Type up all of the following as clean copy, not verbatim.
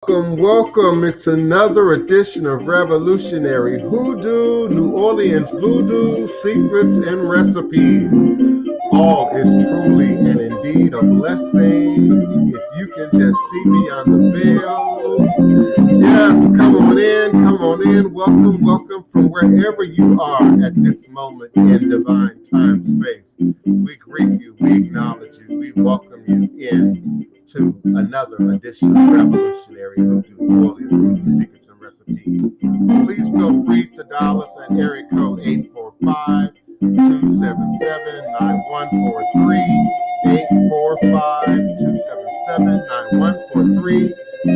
Welcome. It's another edition of Revolutionary Hoodoo, New Orleans Voodoo, Secrets and Recipes. All is truly and indeed a blessing. If you can just see beyond the veils. Yes, come on in. Welcome from wherever you are at this moment in divine time space. We greet you, we acknowledge you, we welcome you in to another edition of Revolutionary Hoodoo, New Orleans Voodoo, Secrets and Recipes. Please feel free to dial us at area code 845-277-9143, 845-277-9143.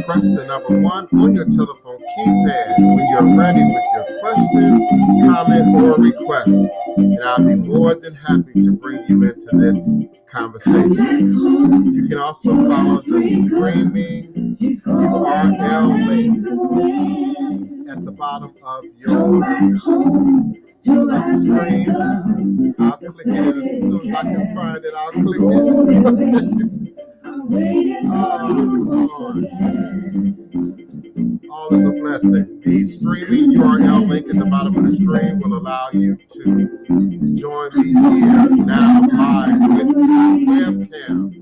Press the number 1 on your telephone keypad when you're ready with your question, comment, or request. And I'll be more than happy to bring you into this conversation. You can also follow the streaming URL link at the bottom of your screen. I'll click it as soon as I can find it. I'll click it. All is a blessing. The streaming URL link at the bottom of the stream will allow you to join me here now live with webcam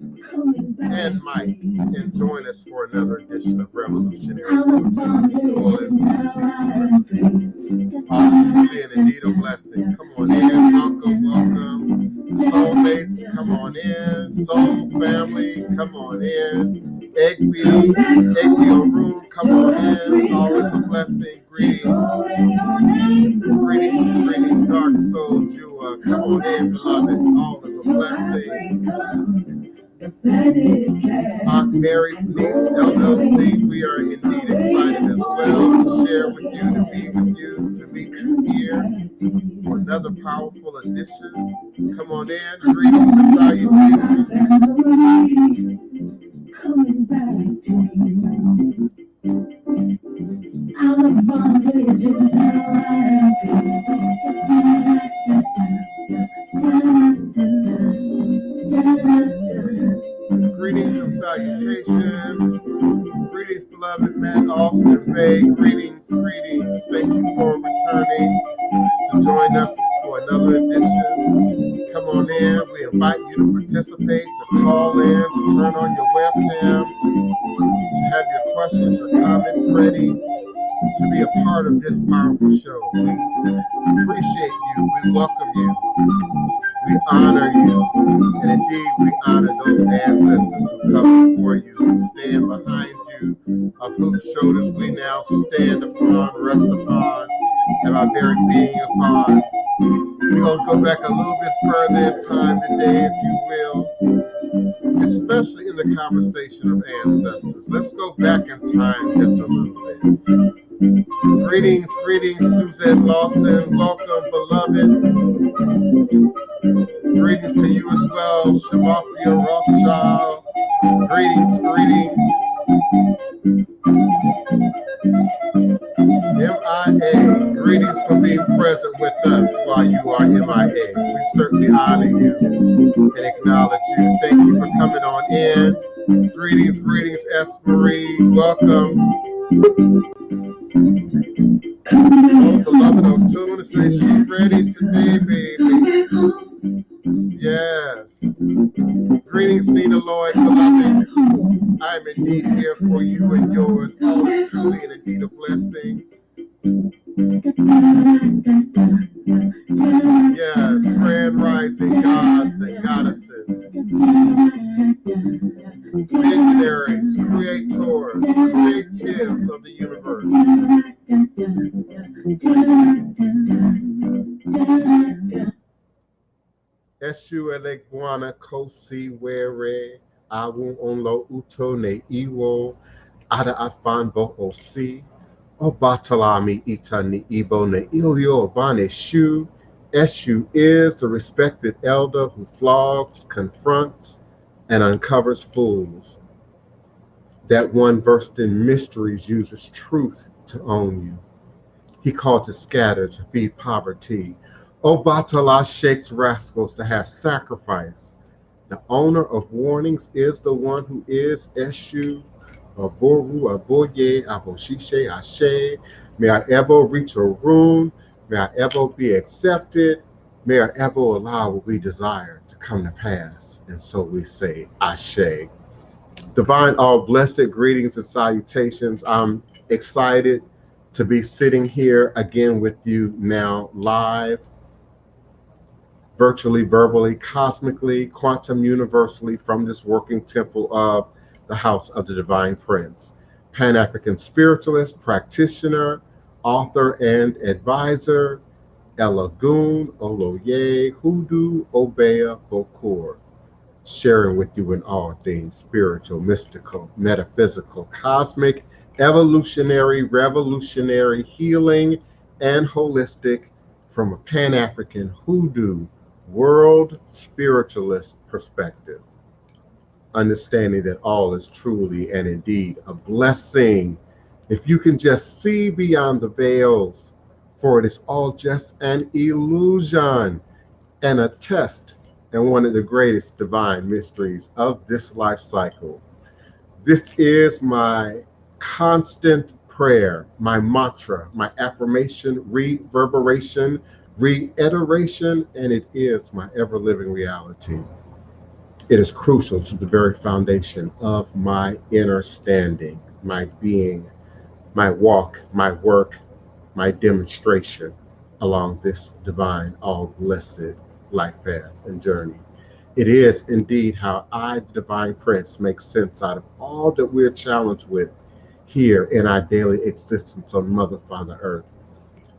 and mic and join us for another edition of Revolutionary Hoodoo, New Orleans Voodoo, Secrets and Recipes. All is truly and indeed a blessing. Come on in. Welcome. Soulmates, come on in. Soul family, come on in. Eggbee room, come on in. All is a blessing. Greetings, dark soul Jua. Come on in, beloved. All is a blessing. Aunt Mary's niece, LLC, we are indeed excited as well to share with you, to be with you, to meet you here for another powerful edition. Come on in. Greetings and salutations. Greetings and salutations. Greetings, beloved Matt Austin Bay. Greetings. Thank you for returning to join us for another edition. Come on in. We invite you to participate, to call in, to turn on your webcams, to have your questions or comments ready, to be a part of this powerful show. We appreciate you. We welcome you. We honor you. And indeed, we honor those ancestors who come before you, who stand behind you, of whose shoulders we now stand upon, rest upon, have our very being upon. We're going to go back a little bit further in time today, if you will, especially in the conversation of ancestors. Let's go back in time just a little bit. Greetings, Suzette Lawson. Welcome, beloved. Greetings to you as well, Shamafia Rothschild. Greetings. MIA, greetings for being present with us while you are MIA. We certainly honor you and acknowledge you. Thank you for coming on in. Greetings, S. Marie. Welcome. Oh, beloved Otun says she ready today, baby. Yes. Greetings, Nina Lloyd, beloved. I am indeed here for you and yours. All is truly and indeed a blessing. Yes, grand rising gods and goddesses, visionaries, creators, creatives of the universe. Eshu eleguana kosi were awu onlo uto ne iwo ada afan bo osi obatalami ita ni ibo ne ilio bane shu. Eshu is the respected elder who flogs, confronts, and uncovers fools. That one versed in mysteries uses truth to own you. He called to scatter, to feed poverty. Obatala shakes rascals to have sacrifice. The owner of warnings is the one who is Eshu. Aboru, Aboye, Aboshishe, Ashe. May I ever reach a room. May I ever be accepted. May I ever allow what we desire to come to pass. And so we say, Ashe. Divine, all blessed greetings and salutations. I'm excited to be sitting here again with you now live, virtually, verbally, cosmically, quantum universally from this working temple of the House of the Divine Prince, Pan-African Spiritualist, Practitioner, author, and advisor, Elagoon, Oloye, Hoodoo, Obeya, Bokur, sharing with you in all things spiritual, mystical, metaphysical, cosmic, evolutionary, revolutionary, healing, and holistic from a Pan-African Hoodoo world spiritualist perspective. Understanding that all is truly and indeed a blessing. If you can just see beyond the veils, for it is all just an illusion and a test and one of the greatest divine mysteries of this life cycle. This is my constant prayer, my mantra, my affirmation, reverberation, reiteration, and it is my ever-living reality. It is crucial to the very foundation of my inner standing, my being, my walk, my work, my demonstration along this divine, all blessed life path and journey. It is indeed how I, the Divine Prince, make sense out of all that we're challenged with here in our daily existence on Mother, Father, Earth.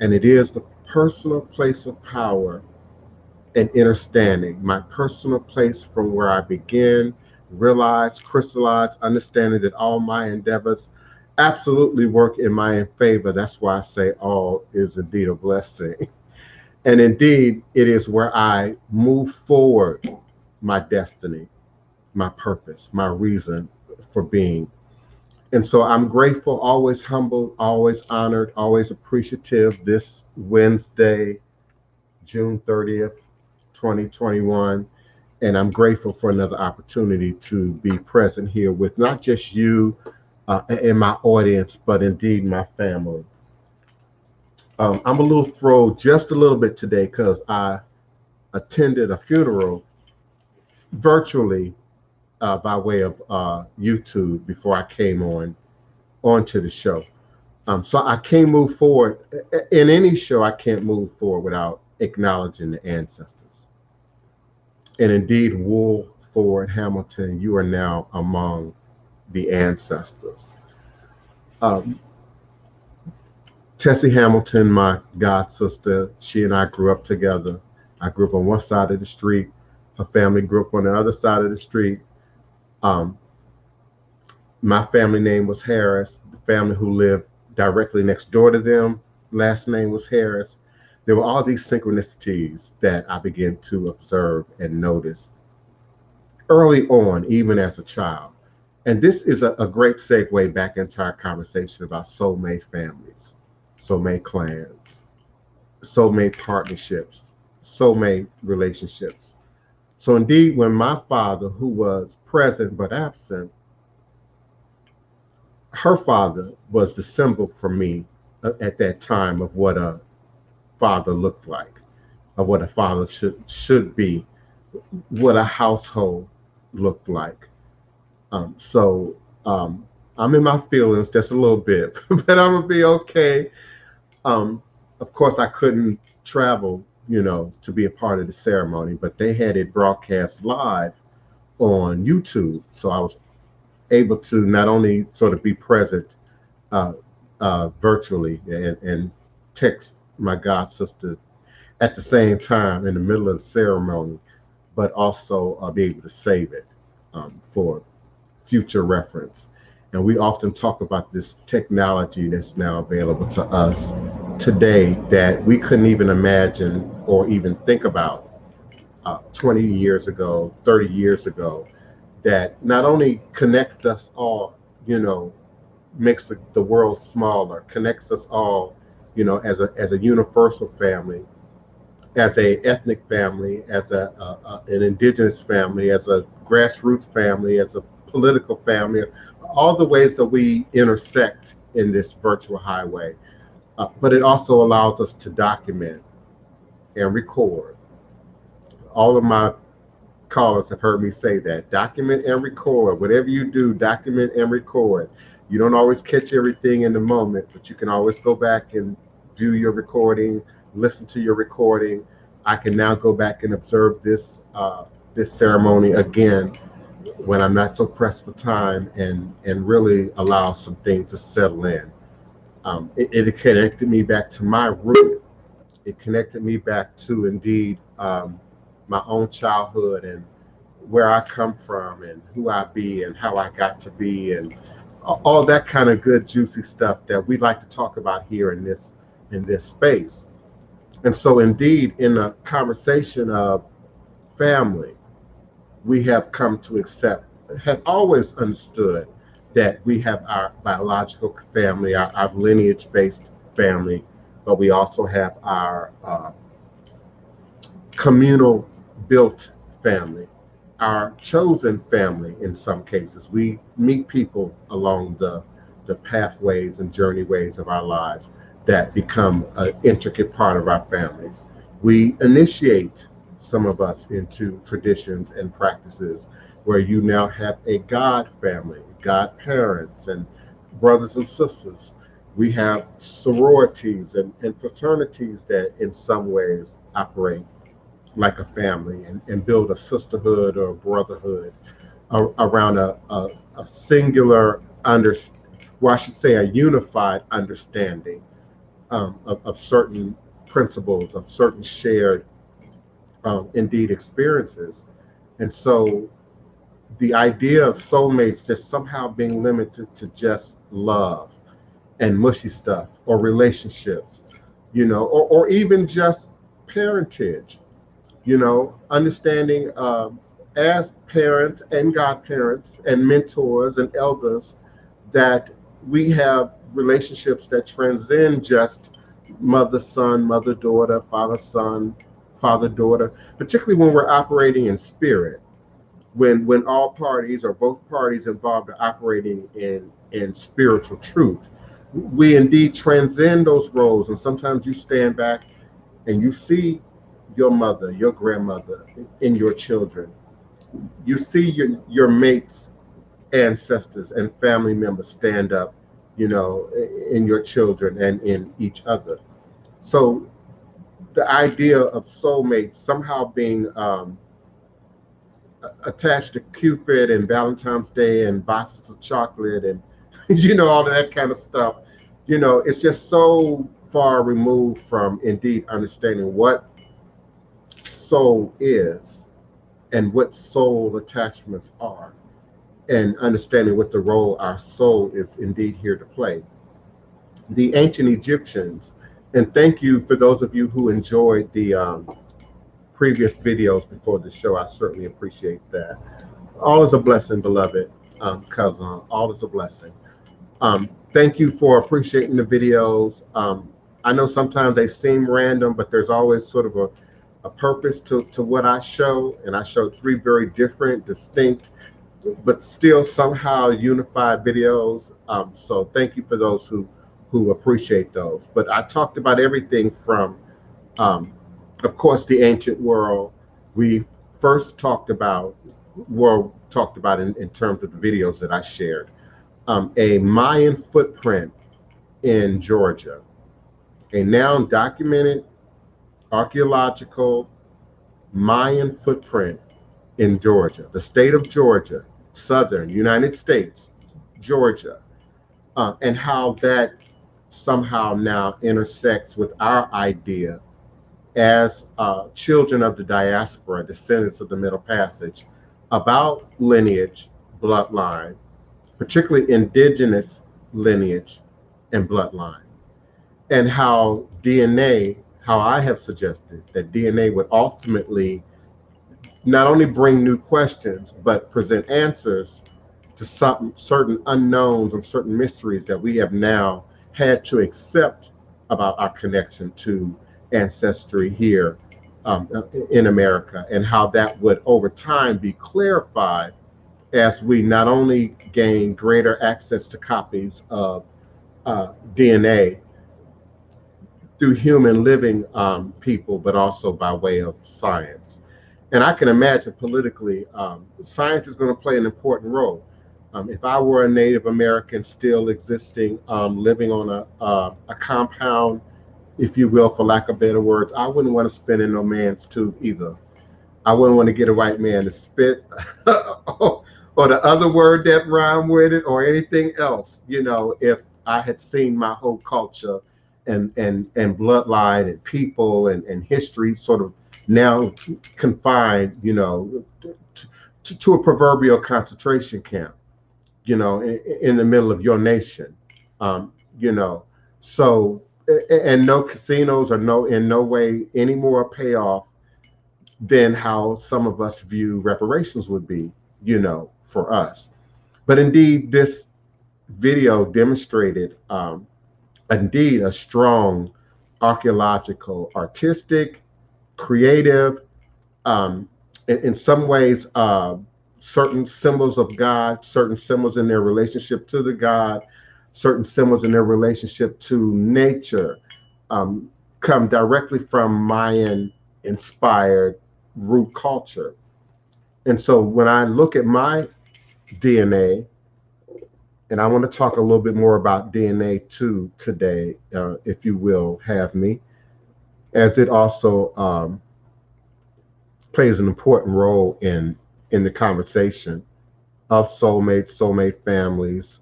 And it is the personal place of power and understanding, my personal place from where I begin, realize, crystallize, understanding that all my endeavors absolutely work in my favor. That's why I say all is indeed a blessing. And indeed, it is where I move forward my destiny, my purpose, my reason for being. And so I'm grateful, always humbled, always honored, always appreciative this Wednesday, June 30th, 2021. And I'm grateful for another opportunity to be present here with not just you and my audience, but indeed my family. I'm a little thrilled just a little bit today because I attended a funeral virtually by way of YouTube before I came onto the show. So I can't move forward. In any show, I can't move forward without acknowledging the ancestors. And indeed, Wool, Ford, Hamilton, you are now among the ancestors. Tessie Hamilton, my god sister, she and I grew up together. I grew up on one side of the street. Her family grew up on the other side of the street. My family name was Harris. The family who lived directly next door to them, last name was Harris. There were all these synchronicities that I began to observe and notice early on, even as a child. And this is a great segue back into our conversation about soulmate families, soulmate clans, soulmate partnerships, soulmate relationships. So indeed, when my father, who was present but absent, her father was the symbol for me at that time of what a father looked like, of what a father should be, what a household looked like. So I'm in my feelings just a little bit, but I'm gonna be okay. Of course, I couldn't travel, to be a part of the ceremony, but they had it broadcast live on YouTube, so I was able to not only sort of be present virtually and text my god sister at the same time in the middle of the ceremony, but also be able to save it for future reference. And we often talk about this technology that's now available to us today that we couldn't even imagine or even think about 20 years ago, 30 years ago, that not only connects us all, makes the world smaller, connects us all, as a universal family, as a ethnic family, as an indigenous family, as a grassroots family, as a political family, all the ways that we intersect in this virtual highway. But it also allows us to document and record. All of my callers have heard me say that. Document and record. Whatever you do, document and record. You don't always catch everything in the moment, but you can always go back and view your recording, listen to your recording. I can now go back and observe this this ceremony again when I'm not so pressed for time, and really allow some things to settle in. It connected me back to my root. It connected me back to indeed my own childhood and where I come from and who I be and how I got to be, and all that kind of good juicy stuff that we like to talk about here in this space. And so indeed, in a conversation of family, we have come to accept, have always understood that we have our biological family, our lineage-based family, but we also have our communal built family, our chosen family. In some cases, we meet people along the pathways and journeyways of our lives that become an intricate part of our families. We initiate some of us into traditions and practices where you now have a God family, God parents, and brothers and sisters. We have sororities and fraternities that in some ways operate like a family and build a sisterhood or a brotherhood around a singular, well, I should say a unified understanding of certain principles, of certain shared, indeed, experiences. And so the idea of soulmates just somehow being limited to just love and mushy stuff or relationships, or even just parentage, understanding as parents and godparents and mentors and elders that we have relationships that transcend just mother-son, mother-daughter, father-son, father-daughter, particularly when we're operating in spirit, when all parties or both parties involved are operating in spiritual truth. We indeed transcend those roles, and sometimes you stand back and you see your mother, your grandmother in your children. You see your mates, ancestors, and family members stand up, in your children and in each other. So the idea of soulmates somehow being attached to Cupid and Valentine's Day and boxes of chocolate and all of that kind of stuff, it's just so far removed from indeed understanding what soul is and what soul attachments are, and understanding what the role our soul is indeed here to play. The ancient Egyptians, and thank you for those of you who enjoyed the previous videos before the show. I certainly appreciate that. All is a blessing, beloved cousin. All is a blessing. Thank you for appreciating the videos. I know sometimes they seem random, but there's always sort of a purpose to what I show, and I show 3 very different, distinct, but still somehow unified videos. So thank you for those who appreciate those. But I talked about everything from, of course, the ancient world. We first talked about in terms of the videos that I shared, a Mayan footprint in Georgia, a now documented archaeological Mayan footprint in Georgia, the state of Georgia, southern United States, Georgia, and how that somehow now intersects with our idea as children of the diaspora, descendants of the Middle Passage, about lineage, bloodline, particularly indigenous lineage and bloodline, and how DNA, how I have suggested that DNA would ultimately not only bring new questions, but present answers to some certain unknowns and certain mysteries that we have now had to accept about our connection to ancestry here in America, and how that would over time be clarified as we not only gain greater access to copies of DNA through human living people, but also by way of science. And I can imagine politically, science is going to play an important role. If I were a Native American still existing, living on a compound, if you will, for lack of better words, I wouldn't want to spin in no man's tube either. I wouldn't want to get a white man to spit or the other word that rhymed with it or anything else, you know, if I had seen my whole culture and bloodline and people and history sort of now confined, you know, to a proverbial concentration camp, you know, in the middle of your nation, you know. So, and no casinos are in no way any more payoff than how some of us view reparations would be, you know, for us. But indeed, this video demonstrated indeed a strong archaeological, artistic, creative, in some ways, certain symbols of God, certain symbols in their relationship to the God, certain symbols in their relationship to nature, come directly from Mayan inspired root culture. And so when I look at my DNA, and I want to talk a little bit more about DNA too today, if you will have me, as it also plays an important role in the conversation of soulmates, soulmate families.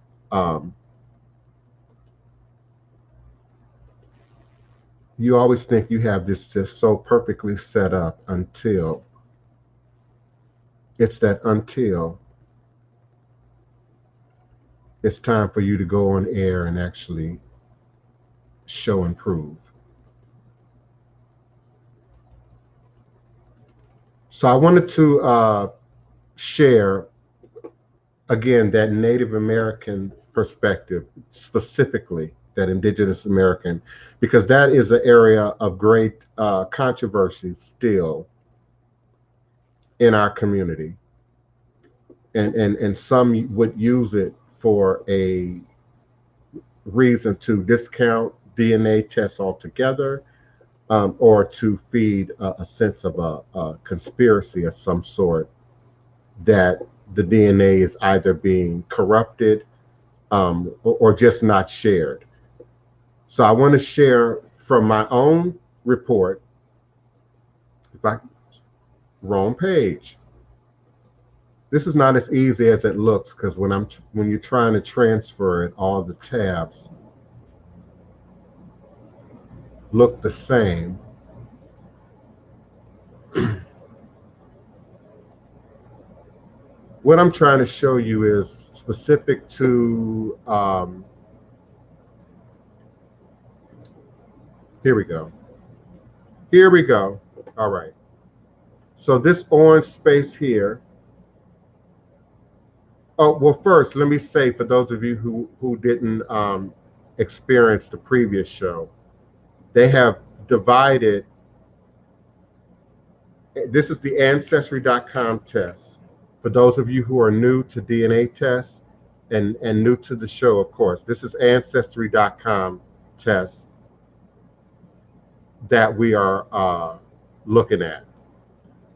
You always think you have this just so perfectly set up until it's time for you to go on air and actually show and prove. So I wanted to share, again, that Native American perspective, specifically that Indigenous American, because that is an area of great controversy still in our community. And some would use it for a reason to discount DNA tests altogether, or to feed a sense of a conspiracy of some sort, that the DNA is either being corrupted or just not shared. So I want to share from my own report. Wrong page. This is not as easy as it looks, because when you're trying to transfer it, all the tabs look the same. What I'm trying to show you is specific to, here we go. All right. So this orange space here. Oh, well, first, let me say, for those of you who didn't experience the previous show, they have divided. This is the Ancestry.com test. For those of you who are new to DNA tests and new to the show, of course, this is Ancestry.com test that we are looking at.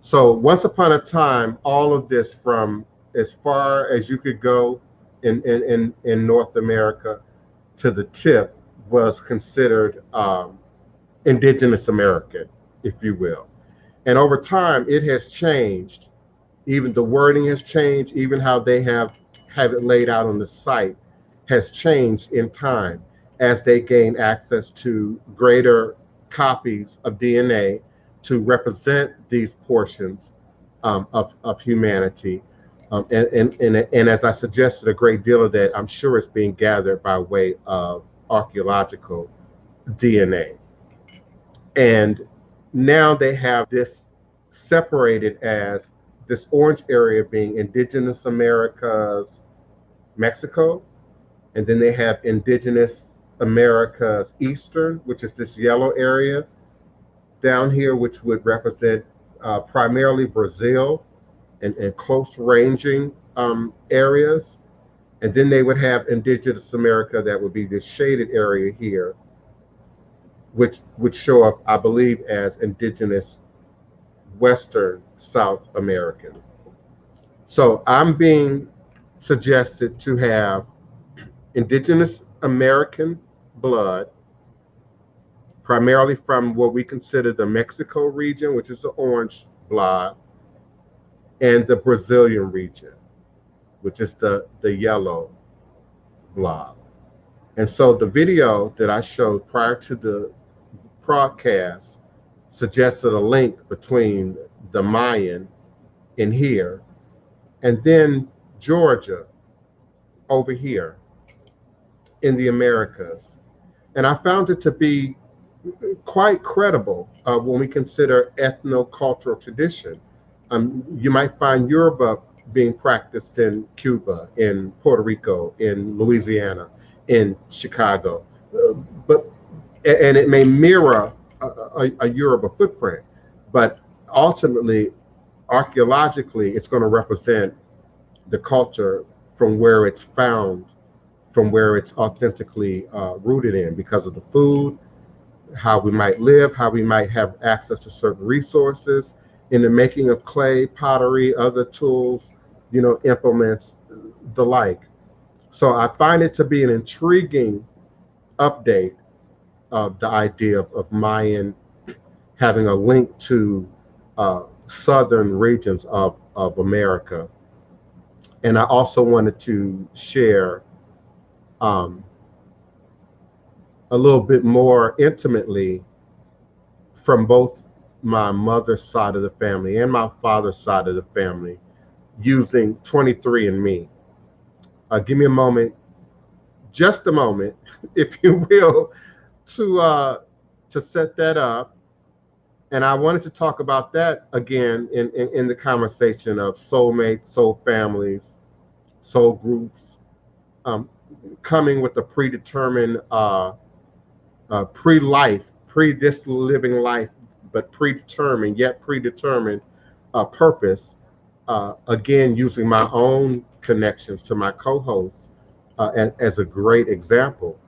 So once upon a time, all of this, from as far as you could go in North America to the tip, was considered Indigenous American, if you will. And over time, it has changed. Even the wording has changed. Even how they have it laid out on the site has changed in time as they gain access to greater copies of DNA to represent these portions of humanity. And as I suggested, a great deal of that, I'm sure, is being gathered by way of archaeological DNA. And now they have this separated as this orange area being Indigenous Americas, Mexico, and then they have Indigenous Americas Eastern, which is this yellow area down here, which would represent primarily Brazil and close ranging areas, and then they would have indigenous America, that would be this shaded area here, which would show up, I believe, as indigenous Western South American. So I'm being suggested to have indigenous American blood, primarily from what we consider the Mexico region, which is the orange blob, and the Brazilian region, which is the yellow blob. And so the video that I showed prior to the broadcast suggested a link between the Mayan in here and then Georgia over here in the Americas. And I found it to be quite credible when we consider ethno-cultural tradition. You might find Yoruba being practiced in Cuba, in Puerto Rico, in Louisiana, in Chicago, and it may mirror a Yoruba footprint, but ultimately, archaeologically, it's going to represent the culture from where it's found, from where it's authentically rooted in, because of the food, how we might live, how we might have access to certain resources in the making of clay, pottery, other tools, implements, the like. So I find it to be an intriguing update of the idea of Mayan having a link to southern regions of America. And I also wanted to share a little bit more intimately from both my mother's side of the family and my father's side of the family using 23andMe. Give me a moment, just a moment, if you will, to set that up. And I wanted to talk about that again in the conversation of soulmates, soul families, soul groups, coming with a predetermined pre-life, this living life, but predetermined, yet predetermined purpose, again, using my own connections to my co-hosts as a great example.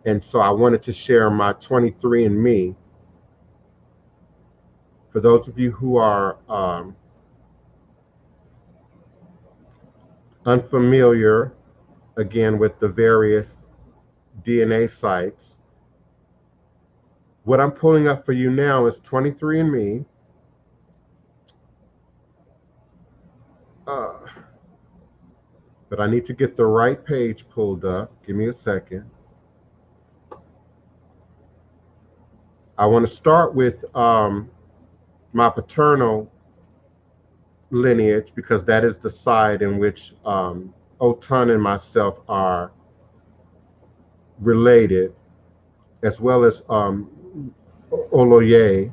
And so I wanted to share my 23andMe. For those of you who are unfamiliar, again, with the various DNA sites, what I'm pulling up for you now is 23andMe. But I need to get the right page pulled up. Give me a second. I want to start with my paternal lineage, because that is the side in which Otun and myself are related, as well as Oloye.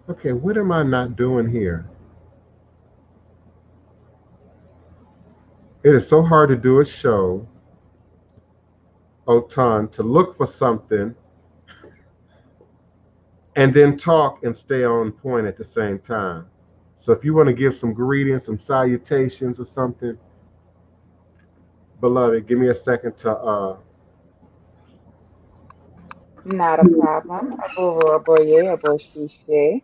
Okay, what am I not doing here? It is so hard to do a show, Otun, to look for something and then talk and stay on point at the same time. So if you want to give some greetings, some salutations or something, beloved, give me a second to Not a problem. Aboro Aboye, Aboshishe,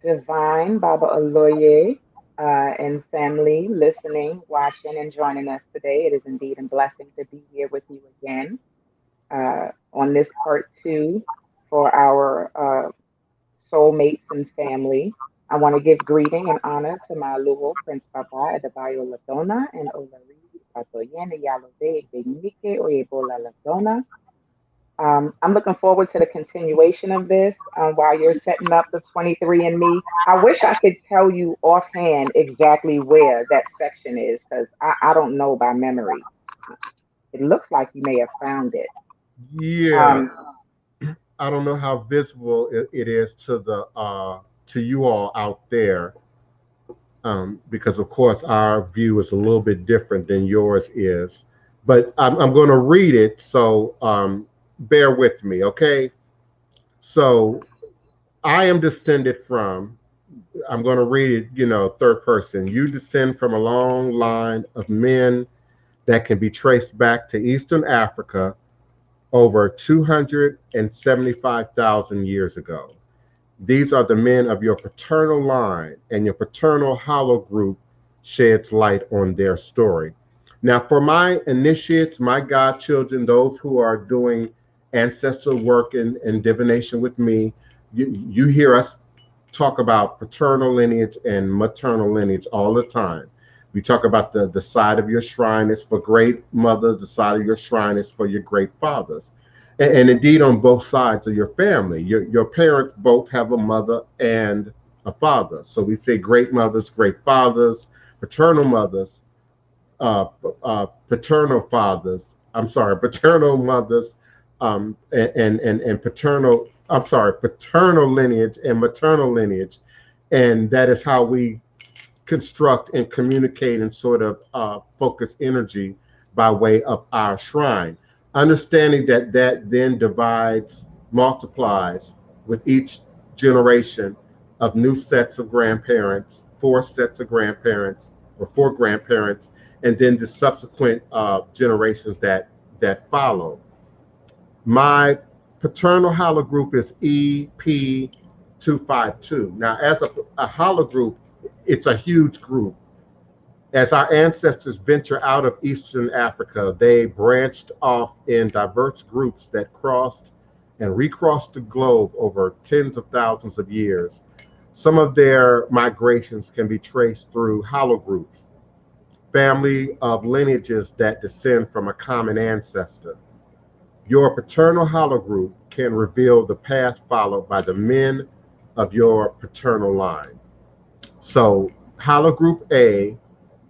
Divine, Baba Oloye, and family listening, watching, and joining us today. It is indeed a blessing to be here with you again on this part two for our soulmates and family. I want to give greeting and honor to my Luo, Prince Papa, Adebayo Ladona, and Olari, Ifatoyene, Yalode, Benike, Oyebola Ladona. I'm looking forward to the continuation of this while you're setting up the 23andMe. I wish I could tell you offhand exactly where that section is because I don't know by memory. It looks like you may have found it. yeah. Um, I don't know how visible it is to the to you all out there, because of course our view is a little bit different than yours is. But I'm going to read it, so bear with me, okay? So I am descended from, I'm going to read it, third person. You descend from a long line of men that can be traced back to Eastern Africa over 275,000 years ago. These are the men of your paternal line, and your paternal hollow group sheds light on their story. Now, for my initiates, my godchildren, those who are doing ancestral work and divination with me, you hear us talk about paternal lineage and maternal lineage all the time. We talk about the side of your shrine is for great mothers, the side of your shrine is for your great fathers. And indeed, on both sides of your family, your parents both have a mother and a father. So we say great mothers, great fathers, paternal mothers, paternal fathers. I'm sorry, paternal mothers, and paternal. I'm sorry, paternal lineage and maternal lineage, and that is how we construct and communicate and sort of focus energy by way of our shrine. Understanding that that then divides, multiplies with each generation of new sets of grandparents, four sets of grandparents or four grandparents, and then the subsequent generations that follow. My paternal hollow group is EP252. Now, as a hollow group, it's a huge group. As our ancestors venture out of Eastern Africa, they branched off in diverse groups that crossed and recrossed the globe over tens of thousands of years. Some of their migrations can be traced through hollow groups, family of lineages that descend from a common ancestor. Your paternal hollow group can reveal the path followed by the men of your paternal line. So, hollow group A,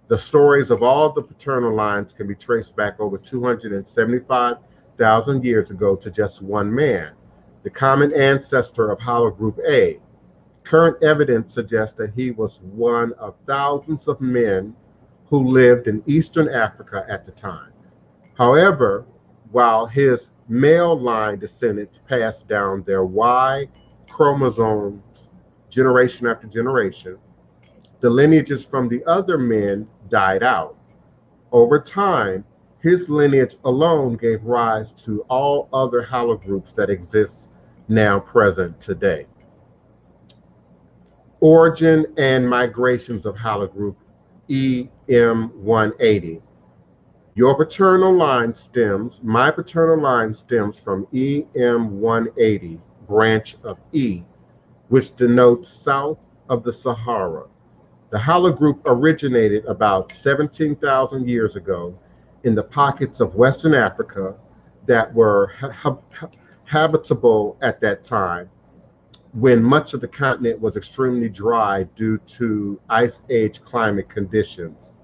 the stories of all the paternal lines can be traced back over 275,000 years ago to just one man, the common ancestor of hollow group A. Current evidence suggests that he was one of thousands of men who lived in Eastern Africa at the time. However, while his male line descendants passed down their Y chromosomes generation after generation, the lineages from the other men died out. Over time, his lineage alone gave rise to all other haplogroups that exist now present today. Origin and migrations of haplogroup EM180. My paternal line stems from EM180, branch of E, which denotes south of the Sahara. The haplogroup originated about 17,000 years ago in the pockets of Western Africa that were habitable at that time, when much of the continent was extremely dry due to ice age climate conditions.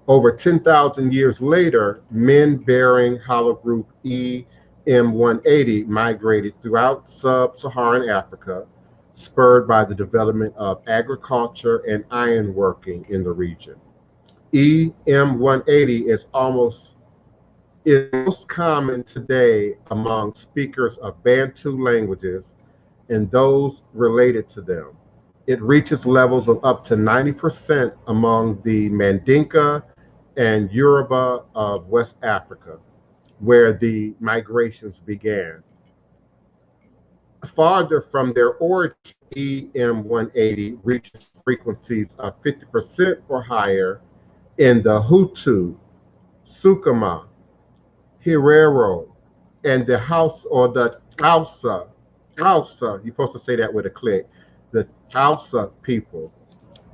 Over 10,000 years later, men bearing haplogroup EM180 migrated throughout sub-Saharan Africa, spurred by the development of agriculture and ironworking in the region. EM180 is most common today among speakers of Bantu languages and those related to them. It reaches levels of up to 90% among the Mandinka and Yoruba of West Africa, where the migrations began. Farther from their origin, EM180 reaches frequencies of 50% or higher in the Hutu, Sukuma, Herero, and the House or the Hausa. Hausa, you're supposed to say that with a click. The Hausa people.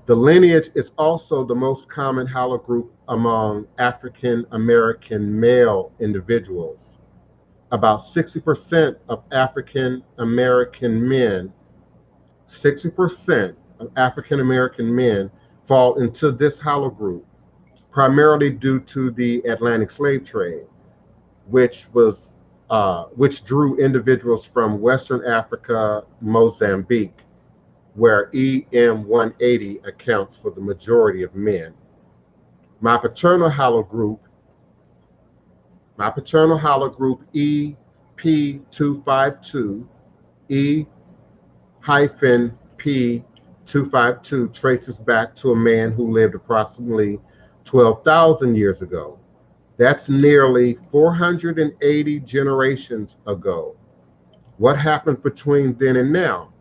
The lineage is also the most common haplogroup among African American male individuals. About 60% of African American men, 60% of African American men fall into this haplogroup, primarily due to the Atlantic slave trade, which drew individuals from Western Africa, Mozambique, where EM180 accounts for the majority of men. My paternal haplogroup EP252 E-P252 traces back to a man who lived approximately 12,000 years ago. That's nearly 480 generations ago. What happened between then and now?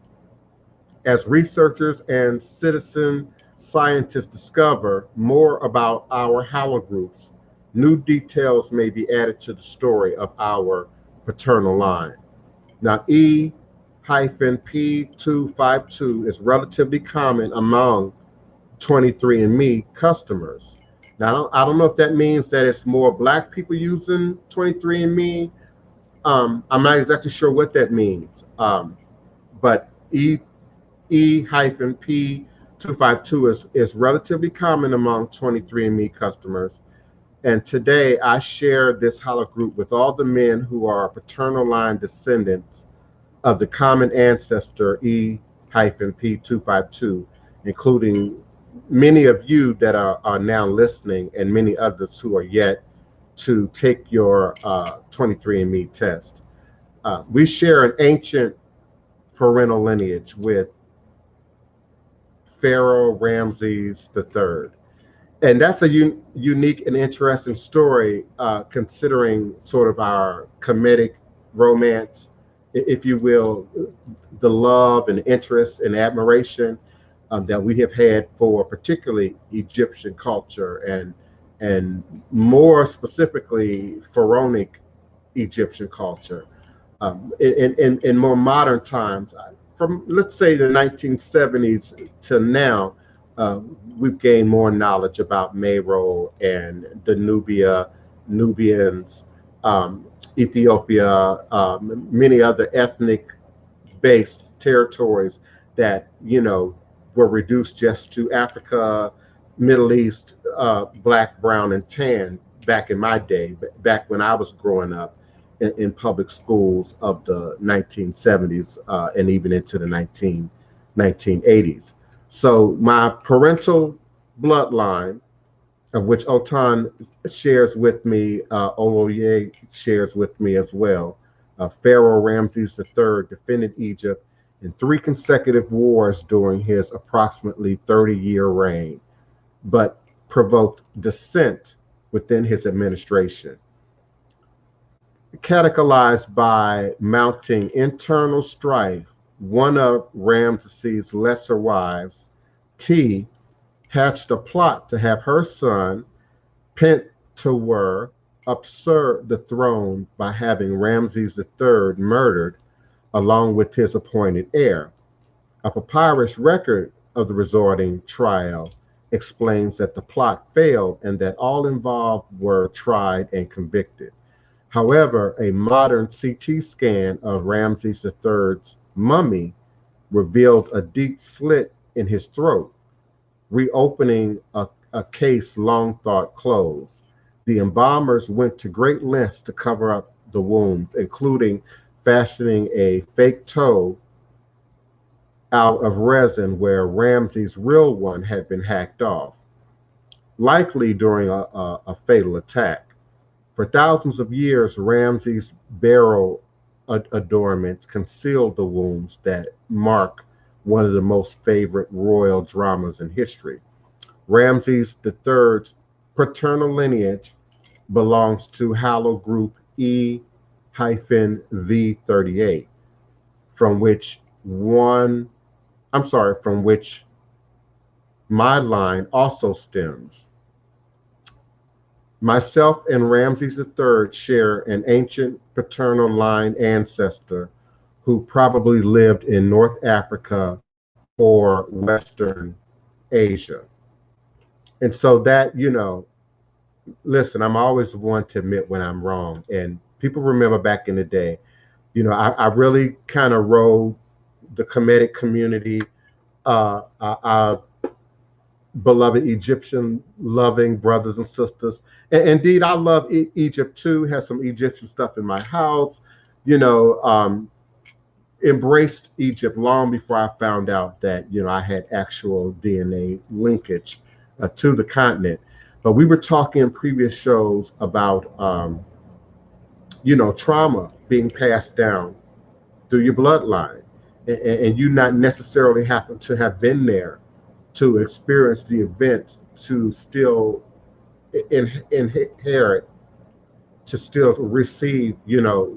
As researchers and citizen scientists discover more about our haplogroups, new details may be added to the story of our paternal line. Now, E-P252 is relatively common among 23andMe customers. Now, I don't know if that means that it's more Black people using 23andMe. I'm not exactly sure what that means. But E-P252 is relatively common among 23andMe customers. And today I share this hologroup with all the men who are paternal line descendants of the common ancestor E-P252, including many of you that are now listening and many others who are yet to take your 23andMe test. We share an ancient parental lineage with Pharaoh Ramses III. And that's a unique and interesting story, considering sort of our comedic romance, if you will, the love and interest and admiration that we have had for particularly Egyptian culture and more specifically Pharaonic Egyptian culture. In more modern times, from let's say the 1970s to now, we've gained more knowledge about Meroe and the Nubians, Ethiopia, many other ethnic-based territories that were reduced just to Africa, Middle East, Black, brown, and tan back in my day, back when I was growing up in public schools of the 1970s and even into the 1980s. So my parental bloodline, of which Otun shares with me, Oloye shares with me as well. Pharaoh Ramses III defended Egypt in 3 consecutive wars during his approximately 30-year reign, but provoked dissent within his administration. Catechized by mounting internal strife, one of Ramses' lesser wives, T, hatched a plot to have her son, Pentuer, usurp the throne by having Ramses III murdered along with his appointed heir. A papyrus record of the resulting trial explains that the plot failed and that all involved were tried and convicted. However, a modern CT scan of Ramses III's mummy revealed a deep slit in his throat, reopening a case long thought closed. The embalmers went to great lengths to cover up the wounds, including fashioning a fake toe out of resin where Ramses' real one had been hacked off, likely during a fatal attack. For thousands of years, Ramses' burial adornments concealed the wounds that mark one of the most favorite royal dramas in history. Ramses III's paternal lineage belongs to haplogroup E-V38, from which my line also stems. Myself and Ramses III share an ancient paternal line ancestor who probably lived in North Africa or Western Asia. And so that, listen, I'm always one to admit when I'm wrong. And people remember back in the day, I really kind of rode the Kemetic community, our beloved Egyptian loving brothers and sisters. And indeed, I love Egypt too, has some Egyptian stuff in my house, embraced Egypt long before I found out that, I had actual DNA linkage to the continent. But we were talking in previous shows about, trauma being passed down through your bloodline, and you not necessarily happen to have been there to experience the event to still inherit, to still receive,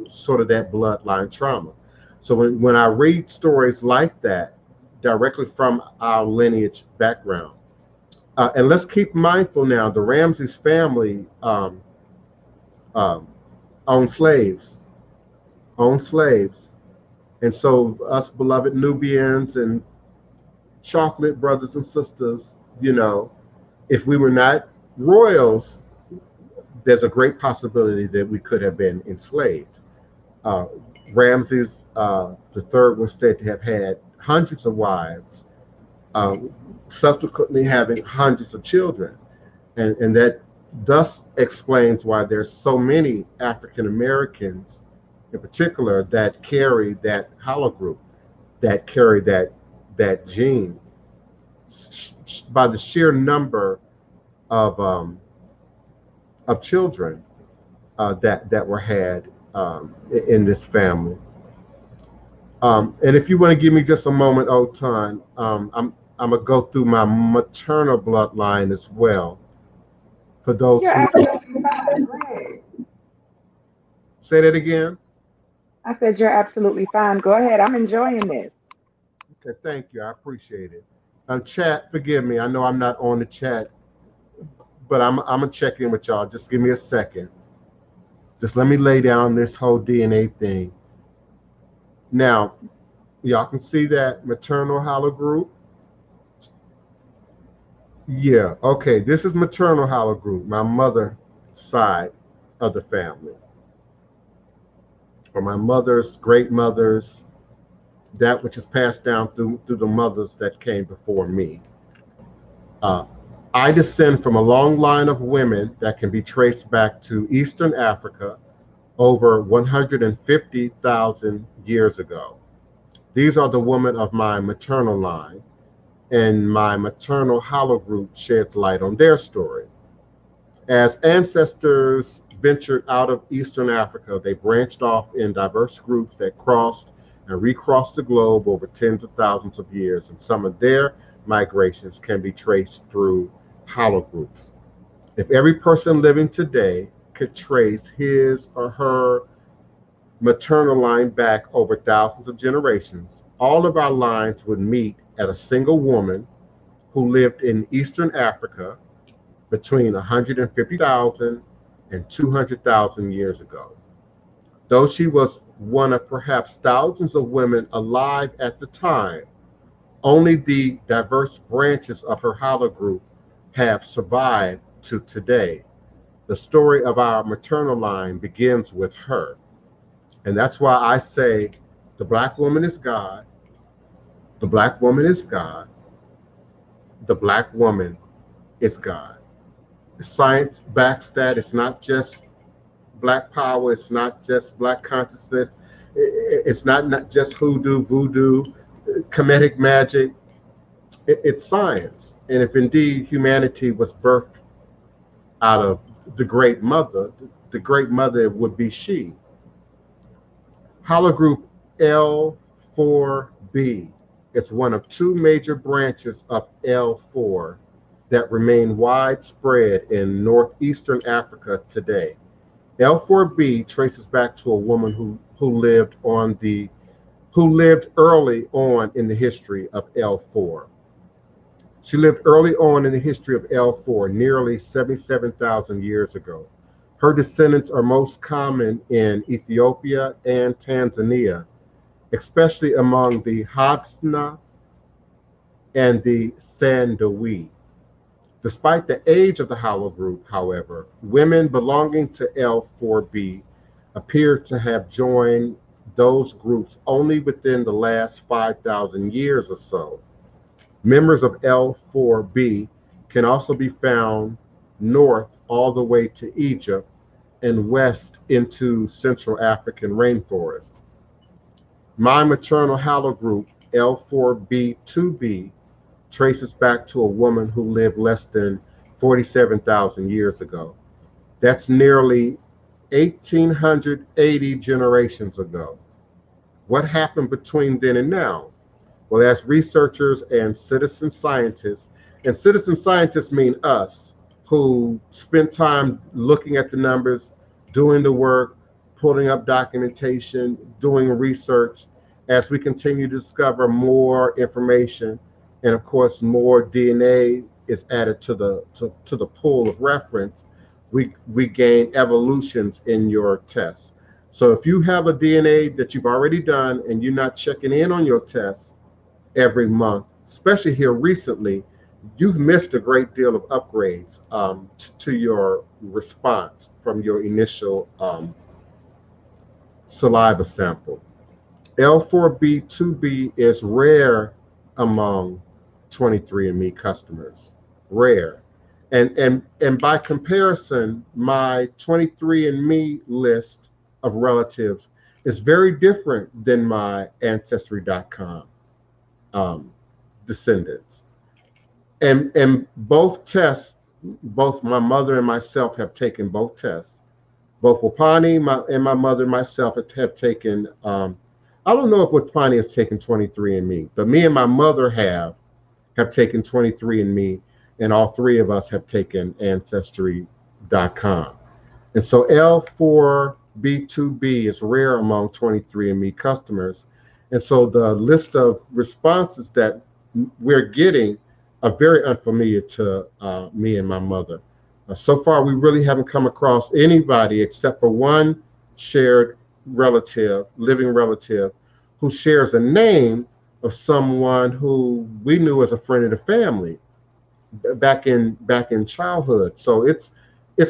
sort of that bloodline trauma. So when I read stories like that directly from our lineage background, and let's keep mindful now, the Ramses family um, owned slaves, owned slaves. And so us beloved Nubians and chocolate brothers and sisters, if we were not royals, there's a great possibility that we could have been enslaved. Uh, Ramses the third was said to have had hundreds of wives, um, subsequently having hundreds of children, and that thus explains why there's so many African Americans, in particular, that carry that haplogroup, that carry that gene, by the sheer number of children that were had in this family. And if you want to give me just a moment, Otun, I'm gonna go through my maternal bloodline as well. For those You're who absolutely fine. Go ahead. say that again. I said you're absolutely fine. Go ahead. I'm enjoying this. Okay, thank you. I appreciate it. Chat, forgive me. I know I'm not on the chat, but I'm gonna check in with y'all. Just give me a second. Just let me lay down this whole DNA thing. Now, y'all can see that maternal haplogroup. Yeah, okay. This is maternal haplogroup, my mother side of the family, or my mother's great mothers, that which is passed down through the mothers that came before me. Uh, I descend from a long line of women that can be traced back to Eastern Africa over 150,000 years ago. These are the women of my maternal line, and my maternal haplogroup sheds light on their story. As ancestors ventured out of Eastern Africa, they branched off in diverse groups that crossed and recrossed the globe over tens of thousands of years, and some of their migrations can be traced through haplogroups. If every person living today could trace his or her maternal line back over thousands of generations, all of our lines would meet at a single woman who lived in Eastern Africa between 150,000 and 200,000 years ago. Though she was one of perhaps thousands of women alive at the time, only the diverse branches of her haplogroup have survived to today. The story of our maternal line begins with her. And that's why I say the Black woman is God, the Black woman is God, the Black woman is God. Science backs that. It's not just Black power, it's not just Black consciousness, it's not just hoodoo, voodoo, Kemetic magic. It's science. And if indeed humanity was birthed out of the great mother would be she. Haplogroup L4B is one of two major branches of L4 that remain widespread in northeastern Africa today. L4B traces back to a woman who lived early on in the history of L4. She lived early on in the history of L4, nearly 77,000 years ago. Her descendants are most common in Ethiopia and Tanzania, especially among the Hadza and the Sandawe. Despite the age of the haplogroup, however, women belonging to L4B appear to have joined those groups only within the last 5,000 years or so. Members of L4B can also be found north all the way to Egypt and west into Central African rainforest. My maternal haplogroup, L4B2B, traces back to a woman who lived less than 47,000 years ago. That's nearly 1,880 generations ago. What happened between then and now? Well, as researchers and citizen scientists mean us, who spend time looking at the numbers, doing the work, pulling up documentation, doing research, as we continue to discover more information, and of course, more DNA is added to the pool of reference, we gain evolutions in your test. So if you have a DNA that you've already done and you're not checking in on your test every month, especially here recently, you've missed a great deal of upgrades to your response from your initial saliva sample. L4B2B is rare among 23andMe customers, rare. And by comparison, my 23andMe list of relatives is very different than my Ancestry.com descendants. And both tests, both my mother and myself have taken both tests. Both Wapani and my mother and myself have taken, I don't know if Wapani has taken 23andMe, but me and my mother have taken 23andMe, and all three of us have taken Ancestry.com. And so L4B2B is rare among 23andMe customers. And so the list of responses that we're getting are very unfamiliar to me and my mother. So far, we really haven't come across anybody except for one shared relative, living relative, who shares a name of someone who we knew as a friend of the family back in childhood. So it's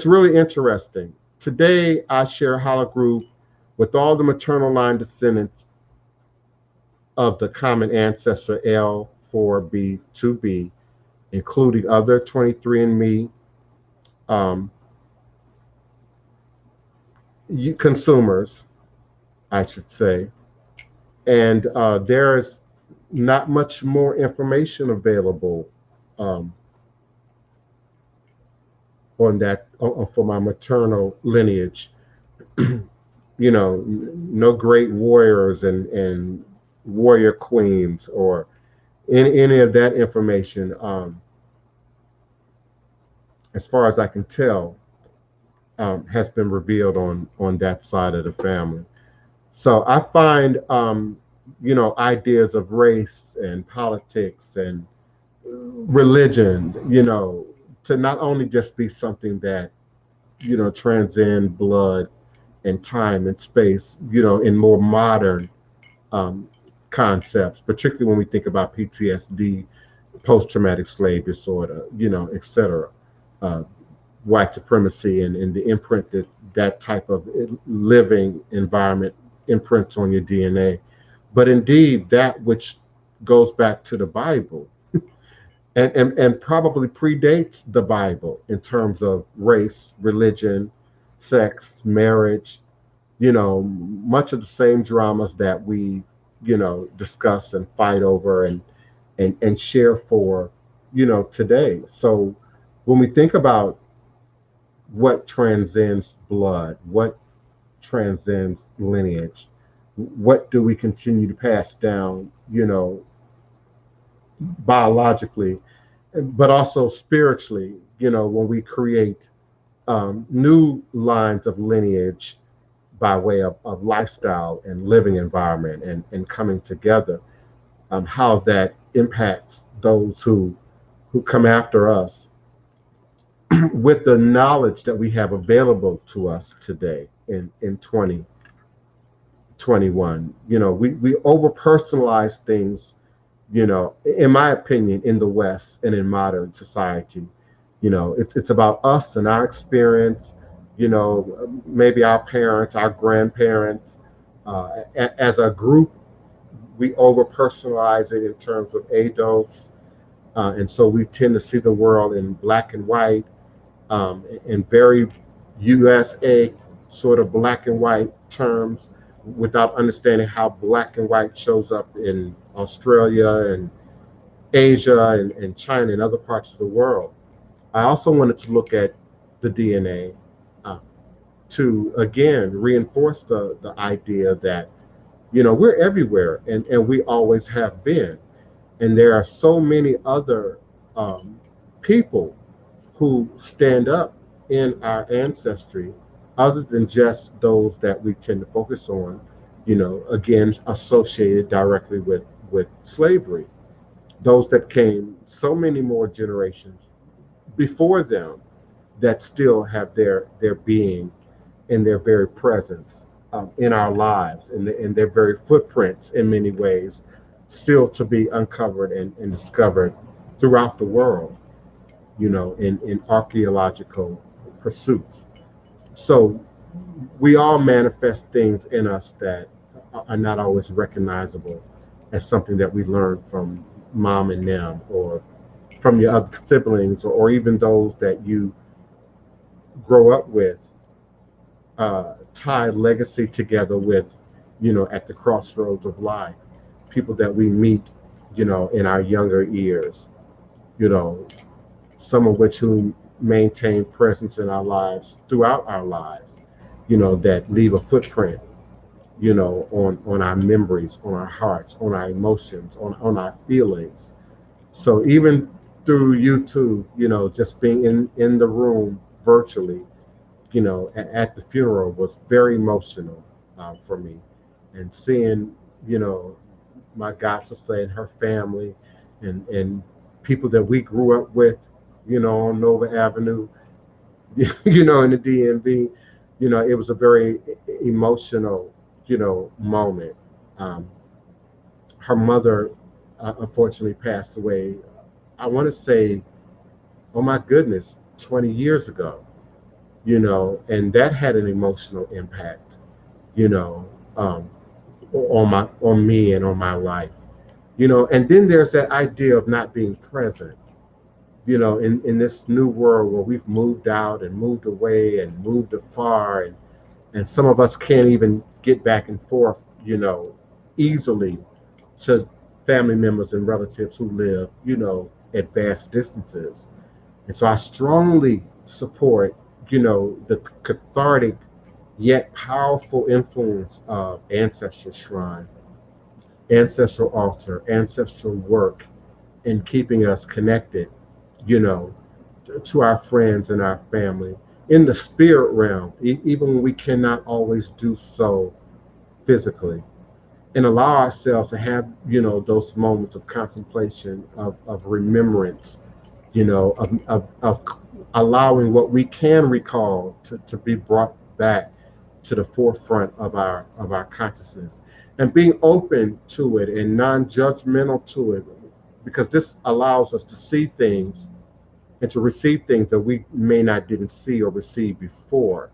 really interesting. Today, I share a hologroup with all the maternal line descendants of the common ancestor L4B2B, including other 23andMe consumers, I should say. And there is not much more information available on that for my maternal lineage. You know, no great warriors and warrior queens or any of that information, as far as I can tell, has been revealed on that side of the family. So I find, ideas of race and politics and religion, to not only just be something that, transcend blood and time and space, in more modern concepts, particularly when we think about PTSD, post-traumatic slave disorder, et cetera, white supremacy and the imprint that type of living environment imprints on your DNA. But indeed, that which goes back to the Bible and probably predates the Bible in terms of race, religion, sex, marriage, much of the same dramas that we, discuss and fight over and share for, today. So when we think about what transcends blood, what transcends lineage, what do we continue to pass down, biologically, but also spiritually, when we create new lines of lineage by way of lifestyle and living environment and coming together, how that impacts those who come after us with the knowledge that we have available to us today in 2021. We over personalize things, in my opinion, in the West and in modern society. It's about us and our experience, maybe our parents, our grandparents. As a group, we over personalize it in terms of adults. And so we tend to see the world in black and white, in very USA sort of black and white terms, without understanding how black and white shows up in Australia and Asia and China and other parts of the world. I also wanted to look at the DNA to, again, reinforce the idea that We're everywhere, and we always have been. And there are so many other um, people who stand up in our ancestry, other than just those that we tend to focus on, again, associated directly with slavery. Those that came so many more generations before them that still have their being and their very presence in our lives and their very footprints in many ways still to be uncovered and discovered throughout the world, in archaeological pursuits. So we all manifest things in us that are not always recognizable as something that we learn from mom and them, or from your other siblings, or even those that you grow up with, tie legacy together with, at the crossroads of life, people that we meet, in our younger years, you know, some of which who maintain presence in our lives throughout our lives, that leave a footprint, on our memories, on our hearts, on our emotions, on our feelings. So even through YouTube, just being in the room virtually, at the funeral was very emotional for me. And seeing, you know, my god sister and her family, and people that we grew up with, on Nova Avenue, in the DMV, it was a very emotional, moment. Um, Her mother, unfortunately, passed away. I want to say, oh my goodness, 20 years ago. And that had an emotional impact, you know, um, on me and on my life. And then there's that idea of not being present, in this new world where we've moved out and moved away and moved afar, and some of us can't even get back and forth, easily to family members and relatives who live, at vast distances. And so I strongly support, the cathartic yet powerful influence of ancestral shrine, ancestral altar, ancestral work in keeping us connected, you know, to our friends and our family in the spirit realm, even when we cannot always do so physically, and allow ourselves to have, those moments of contemplation, of remembrance, of allowing what we can recall to be brought back to the forefront of our consciousness, and being open to it and non-judgmental to it, because this allows us to see things and to receive things that we may not didn't see or receive before,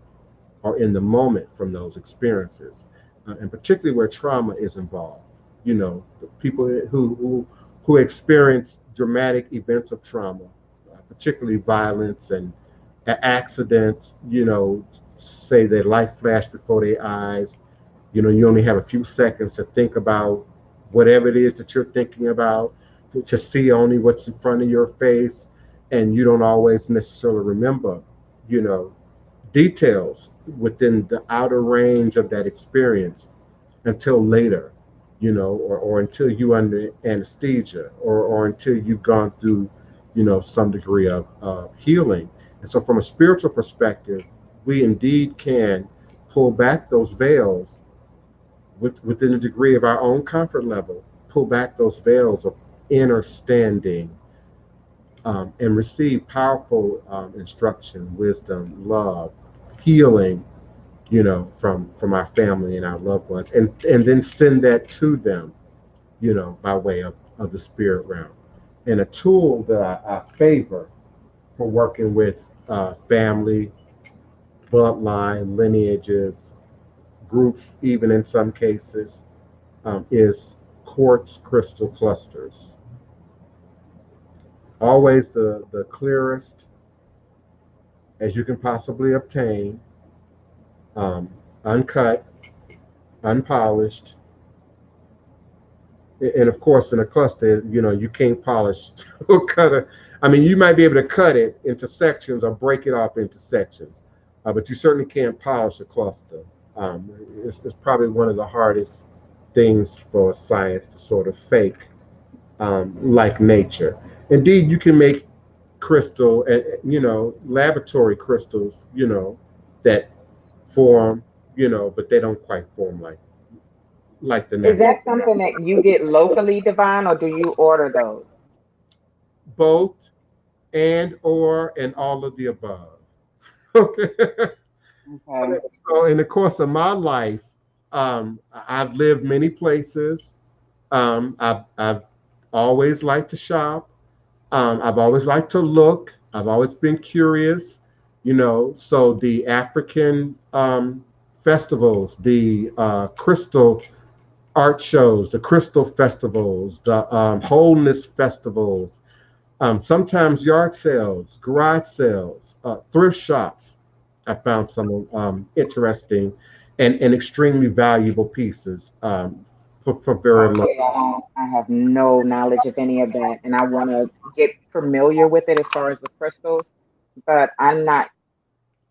or in the moment from those experiences, and particularly where trauma is involved. The people who experience dramatic events of trauma, particularly violence and accidents. Say their life flashed before their eyes. You only have a few seconds to think about whatever it is that you're thinking about, to see only what's in front of your face, and you don't always necessarily remember, you know, details within the outer range of that experience until later, or until you under anesthesia, or until you've gone through, some degree of healing. And so from a spiritual perspective, we indeed can pull back those veils within a degree of our own comfort level, pull back those veils of inner standing, and receive powerful instruction, wisdom, love, healing, from our family and our loved ones, and then send that to them, by way of the spirit realm. And a tool that I favor for working with family, bloodline, lineages, groups, even in some cases, is quartz crystal clusters. Always the clearest as you can possibly obtain, um, uncut, unpolished, and of course in a cluster, you can't polish or cut it. I mean, you might be able to cut it into sections or break it off into sections, but you certainly can't polish a cluster. It's probably one of the hardest things for science to sort of fake, like nature. Indeed, you can make crystal and laboratory crystals, that form, but they don't quite form like the Is natural. that something that you get locally, Divine, or do you order those? Both, and all of the above. Okay. So, Okay. so in the course of my life, I've lived many places. I've always liked to shop. I've always liked to look. I've always been curious. So the African festivals, the crystal art shows, the crystal festivals, the wholeness festivals, sometimes yard sales, garage sales, thrift shops. I found some interesting and extremely valuable pieces, for very low. Okay, I have no knowledge of any of that, and I want to get familiar with it as far as the crystals, but I'm not.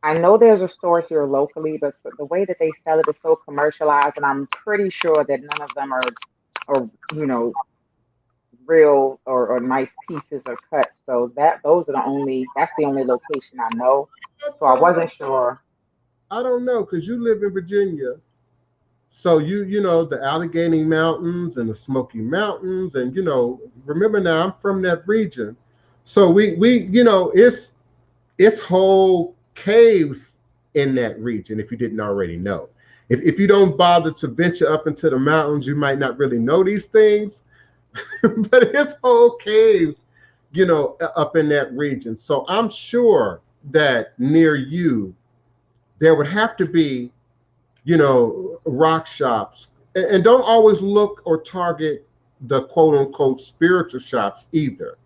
I know there's a store here locally, but the way that they sell it is so commercialized, and I'm pretty sure that none of them are real or nice pieces or cuts. So that's the only location I know. But, So I wasn't sure. I don't know because you live in Virginia, so you know the Allegheny Mountains and the Smoky Mountains, and remember now I'm from that region, so we it's whole caves in that region. If you didn't already know, if you don't bother to venture up into the mountains, you might not really know these things. But it's whole caves, up in that region. So I'm sure that near you there would have to be, rock shops. And don't always look or target the quote unquote spiritual shops either.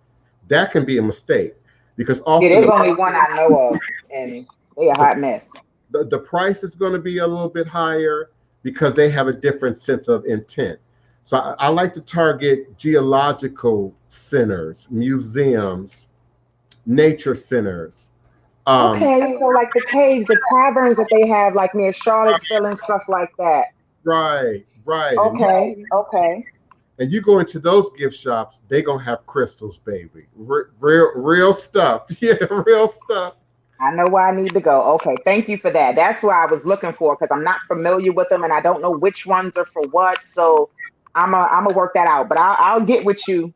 That can be a mistake because Yeah, often there's only one I know of, and they a the, hot mess. the price is going to be a little bit higher because they have a different sense of intent. So I like to target geological centers, museums, nature centers. Um, Okay, so like the caves, the caverns that they have like near Charlottesville and stuff like that. right, right. Okay, okay. And you go into those gift shops, they gonna have crystals, baby. Real stuff. Yeah, real stuff. I know where I need to go. Okay, thank you for that. That's where I was looking for because I'm not familiar with them and I don't know which ones are for what. So I'm gonna work that out. But I'll get with you.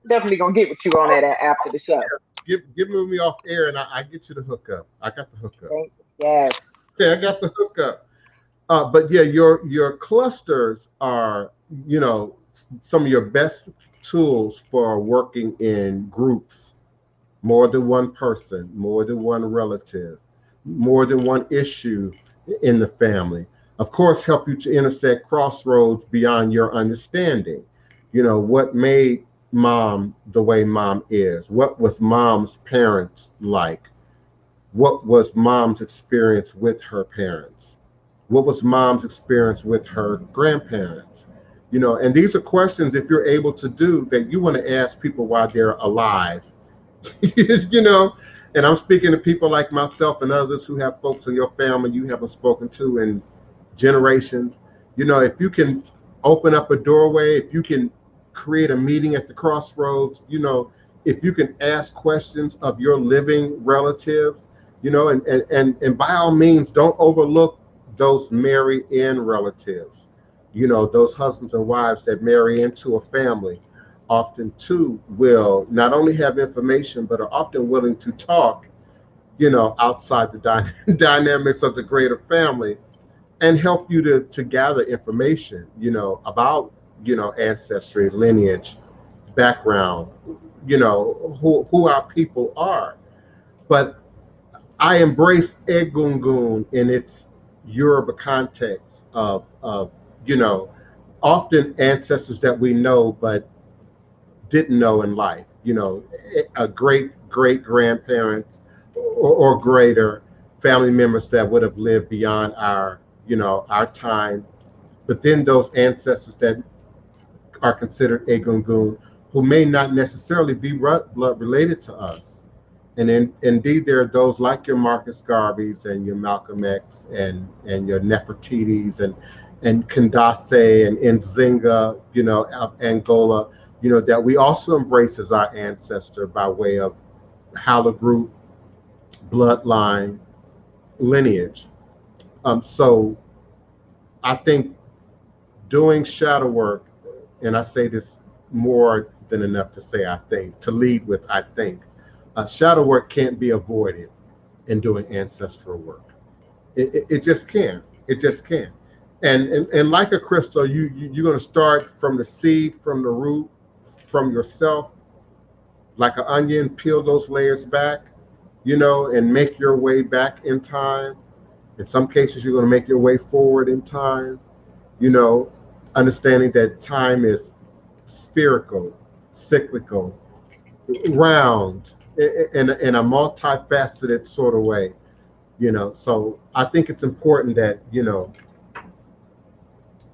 Definitely gonna get with you on that after the show. Give me off air, and I get you the hookup. I got the hookup. Thank Yes. Yeah, I got the hookup. But yeah, your clusters are, some of your best tools for working in groups, more than one person, more than one relative, more than one issue in the family. Of course, help you to intersect crossroads beyond your understanding. What made mom the way mom is? What was mom's parents like? What was mom's experience with her parents? What was mom's experience with her grandparents? And these are questions, if you're able to do that, you want to ask people while they're alive. you know, and I'm speaking to people like myself and others who have folks in your family you haven't spoken to in generations. If you can open up a doorway, if you can create a meeting at the crossroads, if you can ask questions of your living relatives, and by all means, don't overlook those marry in relatives, those husbands and wives that marry into a family often too will not only have information but are often willing to talk, outside the dynamics of the greater family and help you to gather information, about, ancestry, lineage, background, who our people are. But I embrace Egungun in its Yoruba context of often ancestors that we know but didn't know in life, a great great grandparents or greater family members that would have lived beyond our time. But then those ancestors that are considered Egungun, who may not necessarily be blood related to us. And indeed, there are those like your Marcus Garveys and your Malcolm X and your Nefertiti's and and Kandase and Nzinga, you know, of Angola, you know, that we also embrace as our ancestor by way of Haligroup, bloodline, lineage. So I think doing shadow work, and I say this more than enough to say I think, to lead with I think, shadow work can't be avoided in doing ancestral work. It just can't. It just can't. And like a crystal, you're going to start from the seed, from the root, from yourself, like an onion, peel those layers back, you know, and make your way back in time. In some cases, you're going to make your way forward in time, you know, understanding that time is spherical, cyclical, round, in a multifaceted sort of way, you know. So I think it's important that, you know,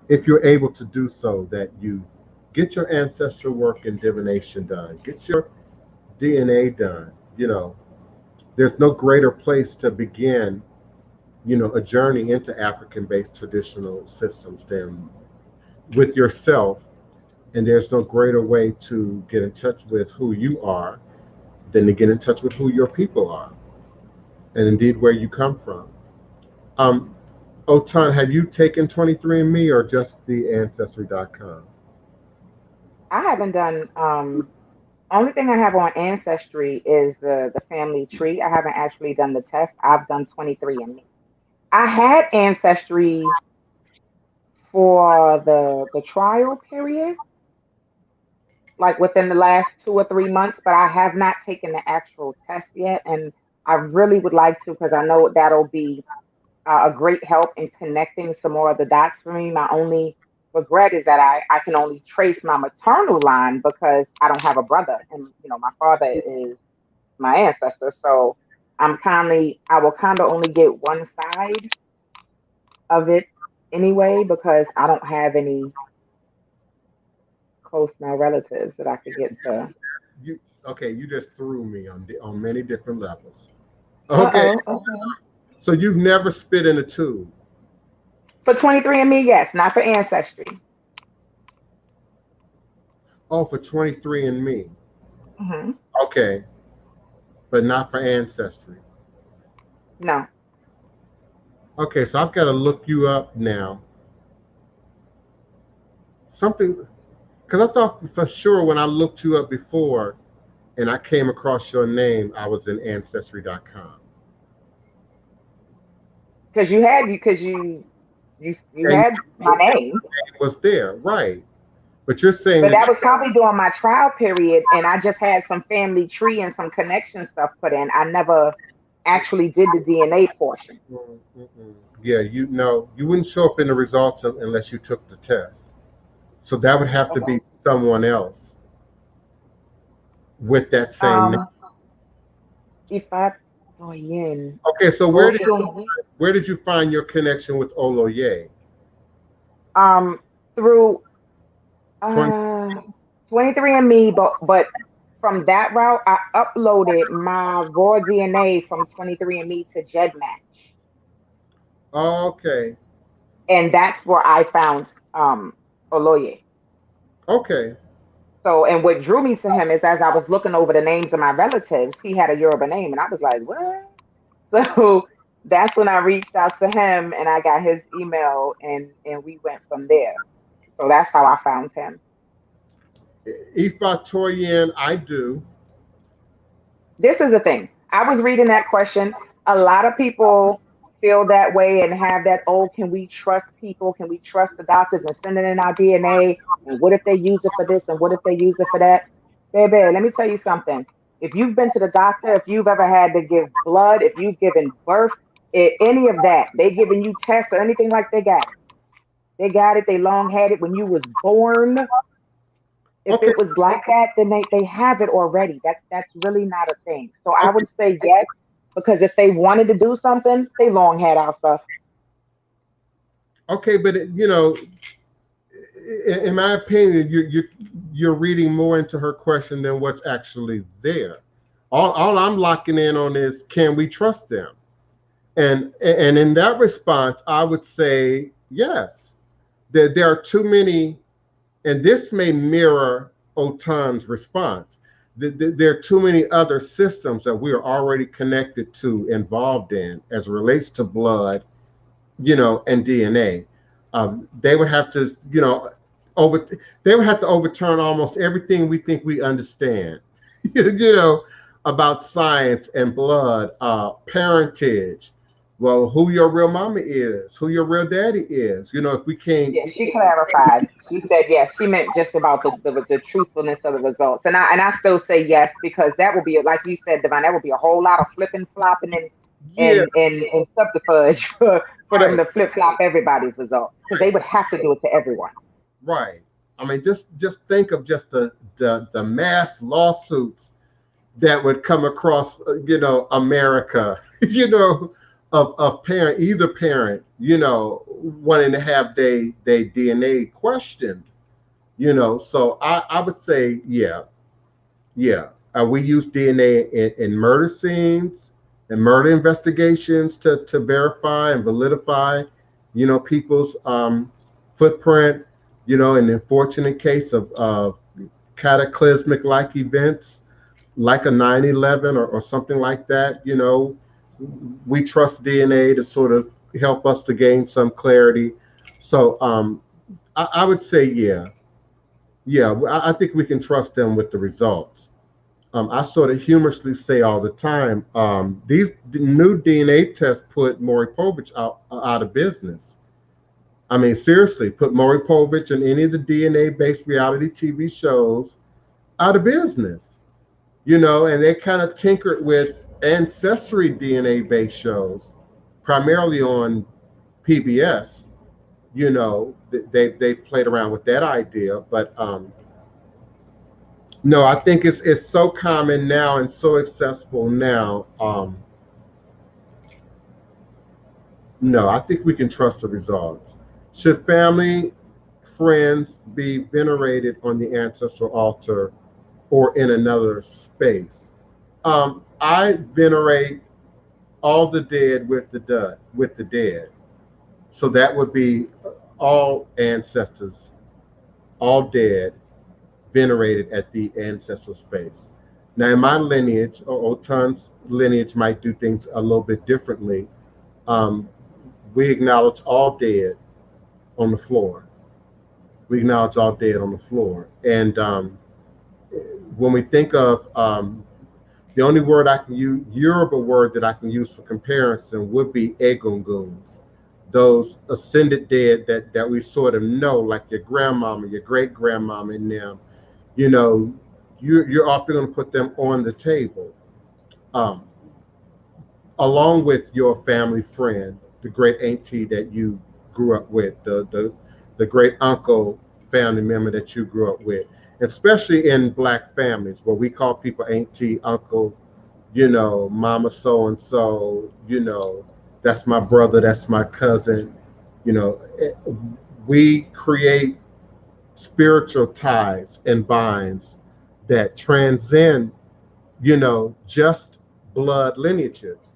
if you're able to do so, that you get your ancestral work and divination done, get your DNA done. You know, there's no greater place to begin, you know, a journey into African-based traditional systems than with yourself. And there's no greater way to get in touch with who you are than to get in touch with who your people are, and indeed where you come from. Um, Otun, have you taken 23andMe or just the Ancestry.com? I haven't done only thing I have on Ancestry is the family tree. I haven't actually done the test. I've done 23andMe. I had Ancestry for the trial period, like within the last 2 or 3 months, but I have not taken the actual test yet. And I really would like to because I know that'll be a great help in connecting some more of the dots for me. My only regret is that I can only trace my maternal line because I don't have a brother. And, you know, my father is my ancestor. So I will kind of only get one side of it anyway because I don't have any close male relatives that I could get to. You okay? You just threw me on many different levels. Uh Okay, oh. Okay. so you've never spit in a tube. For 23andMe, yes, not for Ancestry. Oh, for 23andMe. Hmm. Okay, but not for Ancestry. No. Okay, so I've got to look you up now. Something, because I thought for sure when I looked you up before and I came across your name, I was in Ancestry.com. Because you And had my name. it was there, right? But you're saying But that that was probably during my trial period, and I just had some family tree and some connection stuff put in. I never actually did the DNA portion. yeah, you know, you wouldn't show up in the results unless you took the test. So that would have to Okay. be someone else with that same name. Um, Ifatomiwa. Okay, so Oshun. where did you find your connection with Oloye? Through 20, 23andMe, but from that route, I uploaded my raw DNA from 23andMe to GEDmatch, okay, and that's where I found Oloye. okay, So, and what drew me to him is as I was looking over the names of my relatives, he had a Yoruba name, and I was like, what? So that's when I reached out to him, and I got his email, and we went from there. So that's how I found him. Ifatoyen, I do. This is the thing. I was reading that question. A lot of people feel that way and have that, oh, can we trust people? Can we trust the doctors and sending in our DNA? And what if they use it for this? And what if they use it for that? Baby, let me tell you something. If you've been to the doctor, if you've ever had to give blood, if you've given birth, any of that, they giving you tests or anything like they got it. They got it. They long had it when you was born. If Okay, it was like that, then they have it already. That's really not a thing. So I okay, would say yes, because if they wanted to do something, they long had our stuff. okay, but you know, in my opinion, you're reading more into her question than what's actually there. All I'm locking in on is, can we trust them? And in that response, I would say yes. there are too many, and this may mirror Otun's response. There are too many other systems that we are already connected to, involved in, as it relates to blood, and DNA. They would have to, over, they would have to overturn almost everything we think we understand, about science and blood, parentage. Well, who your real mama is, who your real daddy is. If we can't. Yeah, she clarified. She said yes. She meant just about the truthfulness of the results, and I still say yes because that would be, like you said, Divine. That would be a whole lot of flipping, flopping, and Yeah, subterfuge for them right, to flip flop everybody's results because they right, would have to do it to everyone. right. I mean, just think of just the mass lawsuits that would come across, America, of either parent, wanting to have they DNA questioned, So I would say, yeah, yeah. We use DNA in murder scenes and murder investigations to verify and validify, people's footprint, in the unfortunate case of cataclysmic like events like a 9/11 or something like that. We trust DNA to sort of help us to gain some clarity. So I would say, yeah, yeah, I think we can trust them with the results. I sort of humorously say all the time, these new DNA tests put Maury Povich out of business. I mean, seriously, put Maury Povich and any of the DNA-based reality TV shows out of business. And they kind of tinkered with ancestry DNA-based shows, primarily on PBS. They played around with that idea, but no, I think it's so common now and so accessible now. No, I think we can trust the results. Should family, friends be venerated on the ancestral altar or in another space? I venerate all the dead with the dead. So that would be all ancestors, all dead, venerated at the ancestral space. Now, in my lineage, or Otun's lineage might do things a little bit differently. Um, we acknowledge all dead on the floor. We acknowledge all dead on the floor. And when we think of the only word I can use, Yoruba word that I can use for comparison would be egunguns, those ascended dead that we sort of know, like your grandmama, your great grandmama, and them. You know, you're often going to put them on the table, um, along with your family friend, the great auntie that you grew up with, the great uncle family member that you grew up with, especially in Black families where we call people auntie, uncle, mama so and so, that's my brother, that's my cousin. You know, we create spiritual ties and binds that transcend, just blood lineages.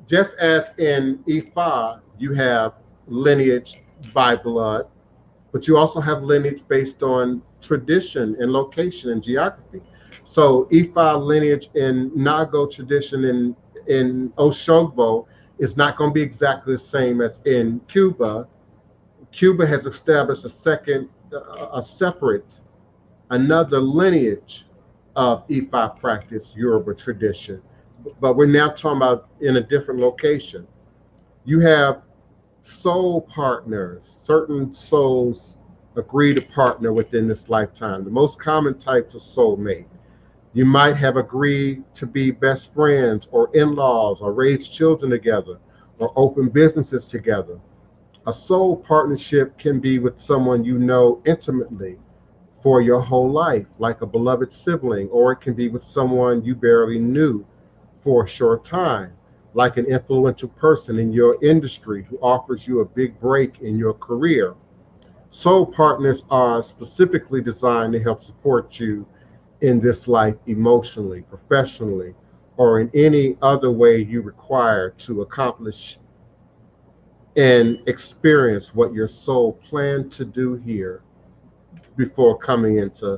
Just as in Ifa, you have lineage by blood, but you also have lineage based on tradition and location and geography. So Ifa lineage in Nago tradition in Oshogbo is not going to be exactly the same as in Cuba. Cuba has established a separate, another lineage of Ifa practice, Yoruba tradition. But we're now talking about in a different location. You have soul partners, certain souls agree to partner within this lifetime. The most common types of soulmate. You might have agreed to be best friends or in-laws or raise children together or open businesses together. A soul partnership can be with someone you know intimately for your whole life, like a beloved sibling, or it can be with someone you barely knew for a short time, like an influential person in your industry who offers you a big break in your career. Soul partners are specifically designed to help support you in this life emotionally, professionally, or in any other way you require to accomplish and experience what your soul planned to do here before coming into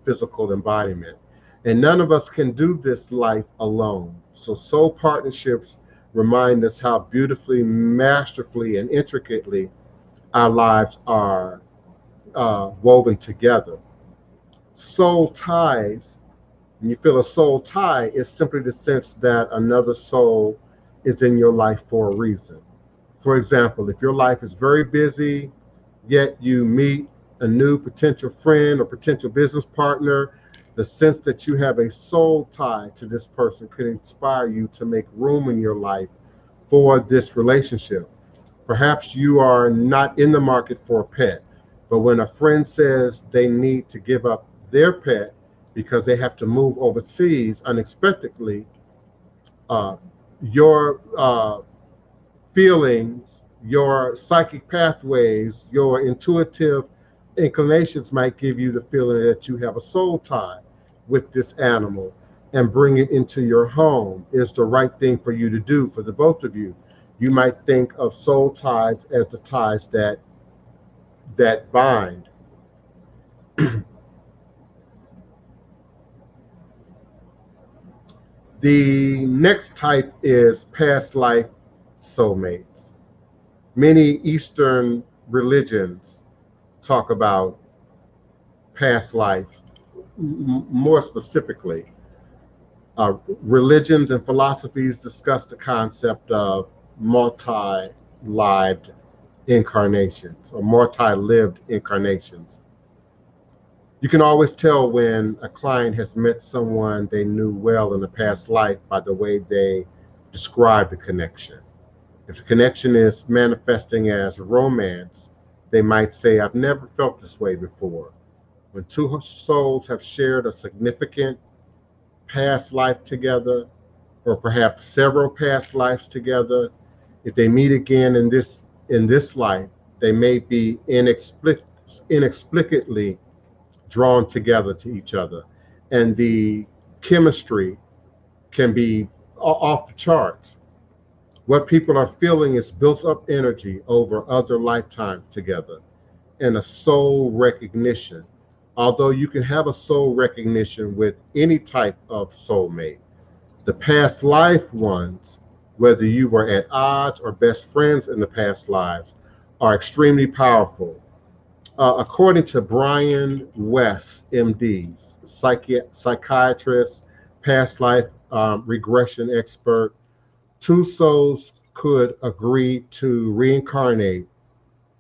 physical embodiment. And none of us can do this life alone. So soul partnerships remind us how beautifully, masterfully, and intricately our lives are woven together. Soul ties, when you feel a soul tie, is simply the sense that another soul is in your life for a reason. For example, if your life is very busy, yet you meet a new potential friend or potential business partner, the sense that you have a soul tie to this person could inspire you to make room in your life for this relationship. Perhaps you are not in the market for a pet, but when a friend says they need to give up their pet because they have to move overseas unexpectedly, uh, your feelings, your psychic pathways, your intuitive inclinations might give you the feeling that you have a soul tie with this animal, and bring it into your home is the right thing for you to do for the both of you. You might think of soul ties as the ties that bind. The next type is past life soulmates. Many Eastern religions talk about past life. More specifically, religions and philosophies discuss the concept of multi-lived incarnations or multi-lived incarnations. You can always tell when a client has met someone they knew well in a past life by the way they describe the connection. If the connection is manifesting as romance, they might say, "I've never felt this way before." When two souls have shared a significant past life together, or perhaps several past lives together, if they meet again in this life, they may be inexplicably drawn together to each other, and the chemistry can be off the charts. What people are feeling is built up energy over other lifetimes together, and a soul recognition. Although you can have a soul recognition with any type of soulmate, the past life ones, whether you were at odds or best friends in the past lives, are extremely powerful. According to Brian West, MD, psychiatrist, past life regression expert, two souls could agree to reincarnate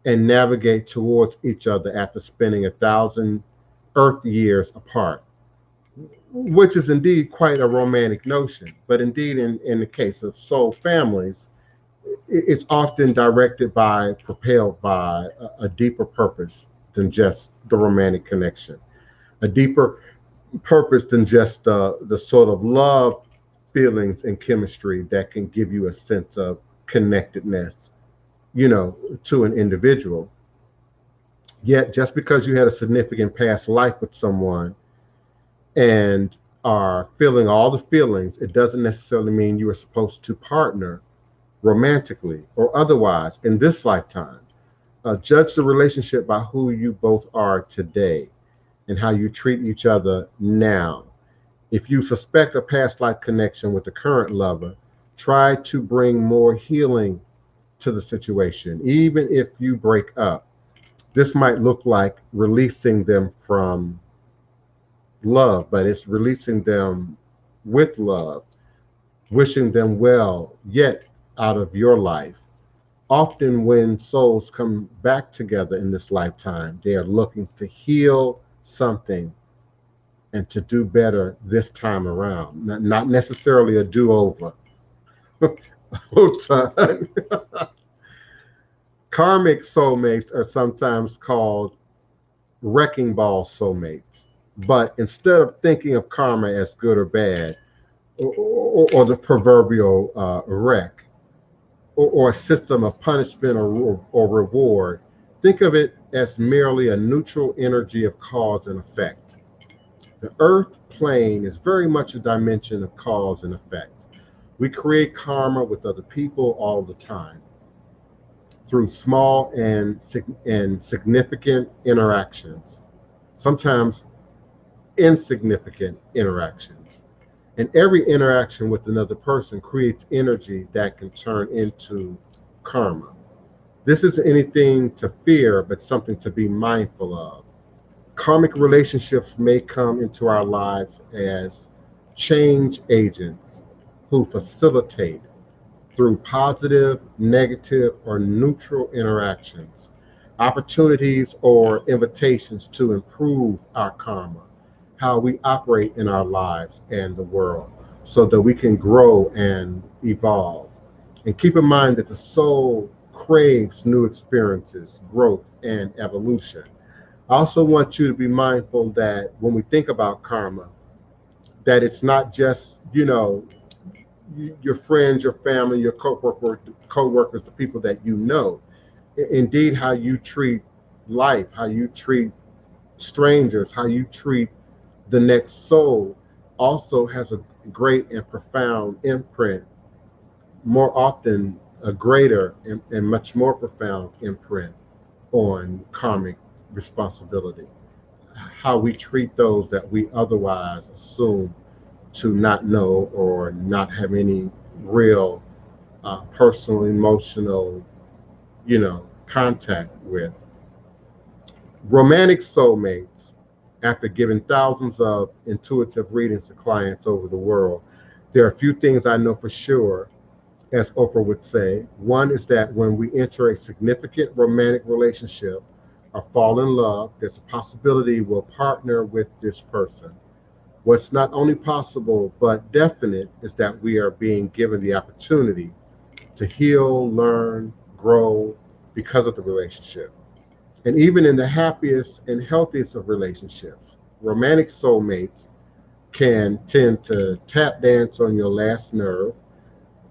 and navigate towards each other after spending 1,000 Earth years apart, which is indeed quite a romantic notion. But indeed, in the case of soul families, it's often directed by, propelled by a deeper purpose than just the romantic connection, a deeper purpose than just the sort of love feelings and chemistry that can give you a sense of connectedness, to an individual. Yet, just because you had a significant past life with someone and are feeling all the feelings, it doesn't necessarily mean you are supposed to partner romantically or otherwise in this lifetime. Judge the relationship by who you both are today and how you treat each other now. If you suspect a past life connection with the current lover, try to bring more healing to the situation, even if you break up. This might look like releasing them from love, but it's releasing them with love, wishing them well, yet out of your life. Often, when souls come back together in this lifetime, they are looking to heal something and to do better this time around, not necessarily a do-over. Otun. Karmic soulmates are sometimes called wrecking ball soulmates. But instead of thinking of karma as good or bad, or the proverbial wreck, or a system of punishment or reward, think of it as merely a neutral energy of cause and effect. The earth plane is very much a dimension of cause and effect. We create karma with other people all the time. through small and significant interactions, sometimes insignificant interactions. And every interaction with another person creates energy that can turn into karma. This isn't anything to fear, but something to be mindful of. Karmic relationships may come into our lives as change agents who facilitate through positive, negative, or neutral interactions, opportunities or invitations to improve our karma, how we operate in our lives and the world, so that we can grow and evolve. And keep in mind that the soul craves new experiences, growth, and evolution. I also want you to be mindful that when we think about karma, that it's not just, your friends, your family, your co-workers, the people that you know. Indeed, how you treat life, how you treat strangers, how you treat the next soul also has a great and profound imprint, more often a greater and much more profound imprint on karmic responsibility. How we treat those that we otherwise assume to not know or not have any real personal, emotional, contact with. Romantic soulmates, after giving thousands of intuitive readings to clients over the world, there are a few things I know for sure, as Oprah would say. One is that when we enter a significant romantic relationship or fall in love, there's a possibility we'll partner with this person. What's not only possible but definite is that we are being given the opportunity to heal, learn, grow because of the relationship. And even in the happiest and healthiest of relationships, romantic soulmates can tend to tap dance on your last nerve,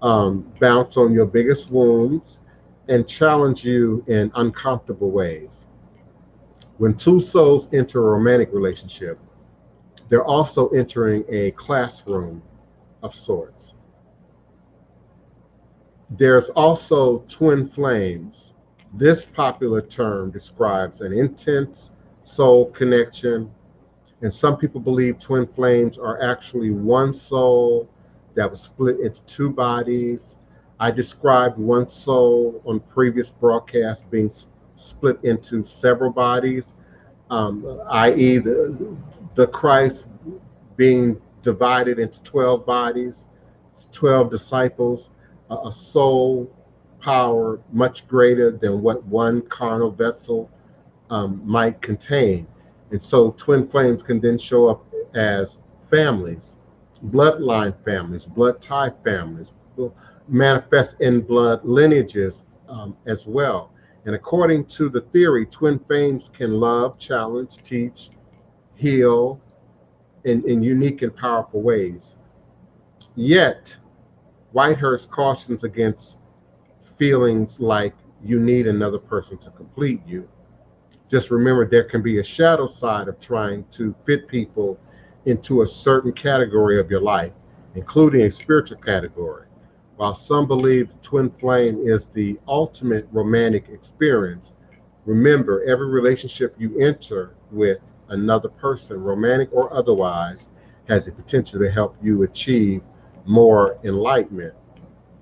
bounce on your biggest wounds, and challenge you in uncomfortable ways. When two souls enter a romantic relationship, they're also entering a classroom of sorts. There's also twin flames. This popular term describes an intense soul connection, and some people believe twin flames are actually one soul that was split into two bodies. I described one soul on previous broadcasts being split into several bodies, i.e., the Christ being divided into 12 bodies, 12 disciples, a soul power much greater than what one carnal vessel might contain. And so twin flames can then show up as families, bloodline families, blood tie families, will manifest in blood lineages as well. And according to the theory, twin flames can love, challenge, teach, heal in unique and powerful ways. Yet, Whitehurst cautions against feelings like you need another person to complete you. Just remember, there can be a shadow side of trying to fit people into a certain category of your life, including a spiritual category. While some believe twin flame is the ultimate romantic experience, remember, every relationship you enter with another person, romantic or otherwise, has the potential to help you achieve more enlightenment,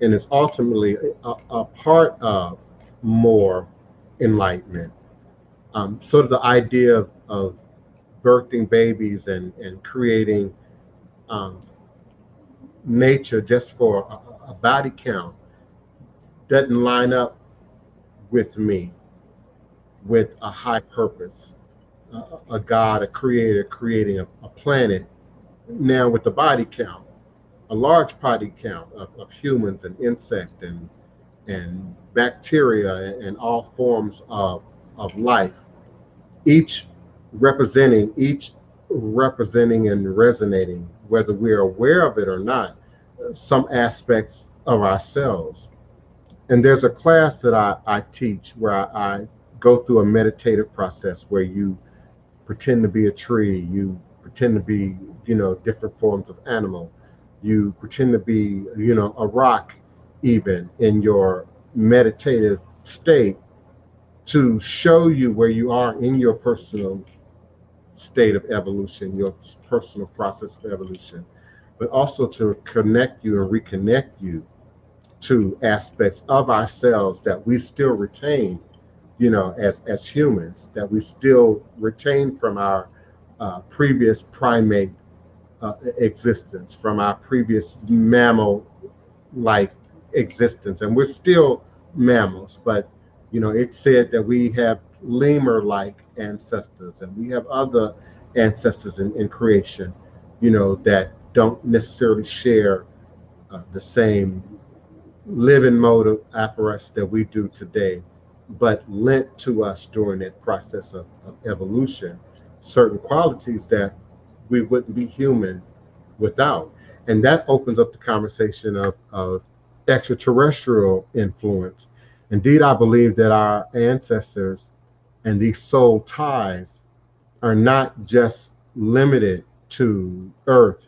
and is ultimately a part of more enlightenment. Sort of the idea of birthing babies and creating um, nature just for a body count doesn't line up with me, with a high purpose, a God, a creator creating a planet now with the body count, a large body count of humans and insect and bacteria and all forms of life, each each representing and resonating, whether we're aware of it or not, some aspects of ourselves. And there's a class that I teach where I go through a meditative process where you pretend to be a tree, you pretend to be, different forms of animal, you pretend to be, a rock, even in your meditative state to show you where you are in your personal state of evolution, your personal process of evolution, but also to connect you and reconnect you to aspects of ourselves that we still retain, as humans, that we still retain from our previous primate existence, from our previous mammal-like existence. And we're still mammals, but it said that we have lemur-like ancestors, and we have other ancestors in creation, that don't necessarily share the same living mode of apparatus that we do today, but lent to us during that process of evolution certain qualities that we wouldn't be human without. And that opens up the conversation of extraterrestrial influence. Indeed, I believe that our ancestors and these soul ties are not just limited to Earth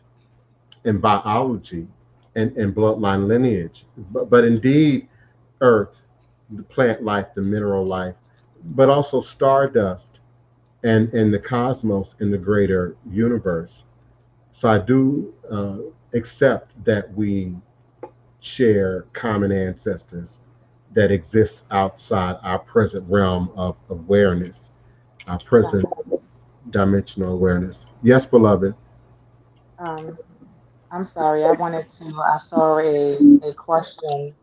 and biology and bloodline lineage, but indeed Earth, the plant life, the mineral life, but also stardust and the cosmos in the greater universe. So I do accept that we share common ancestors that exist outside our present realm of awareness, our present dimensional awareness. Yes, beloved. Um, I'm sorry. I saw a question.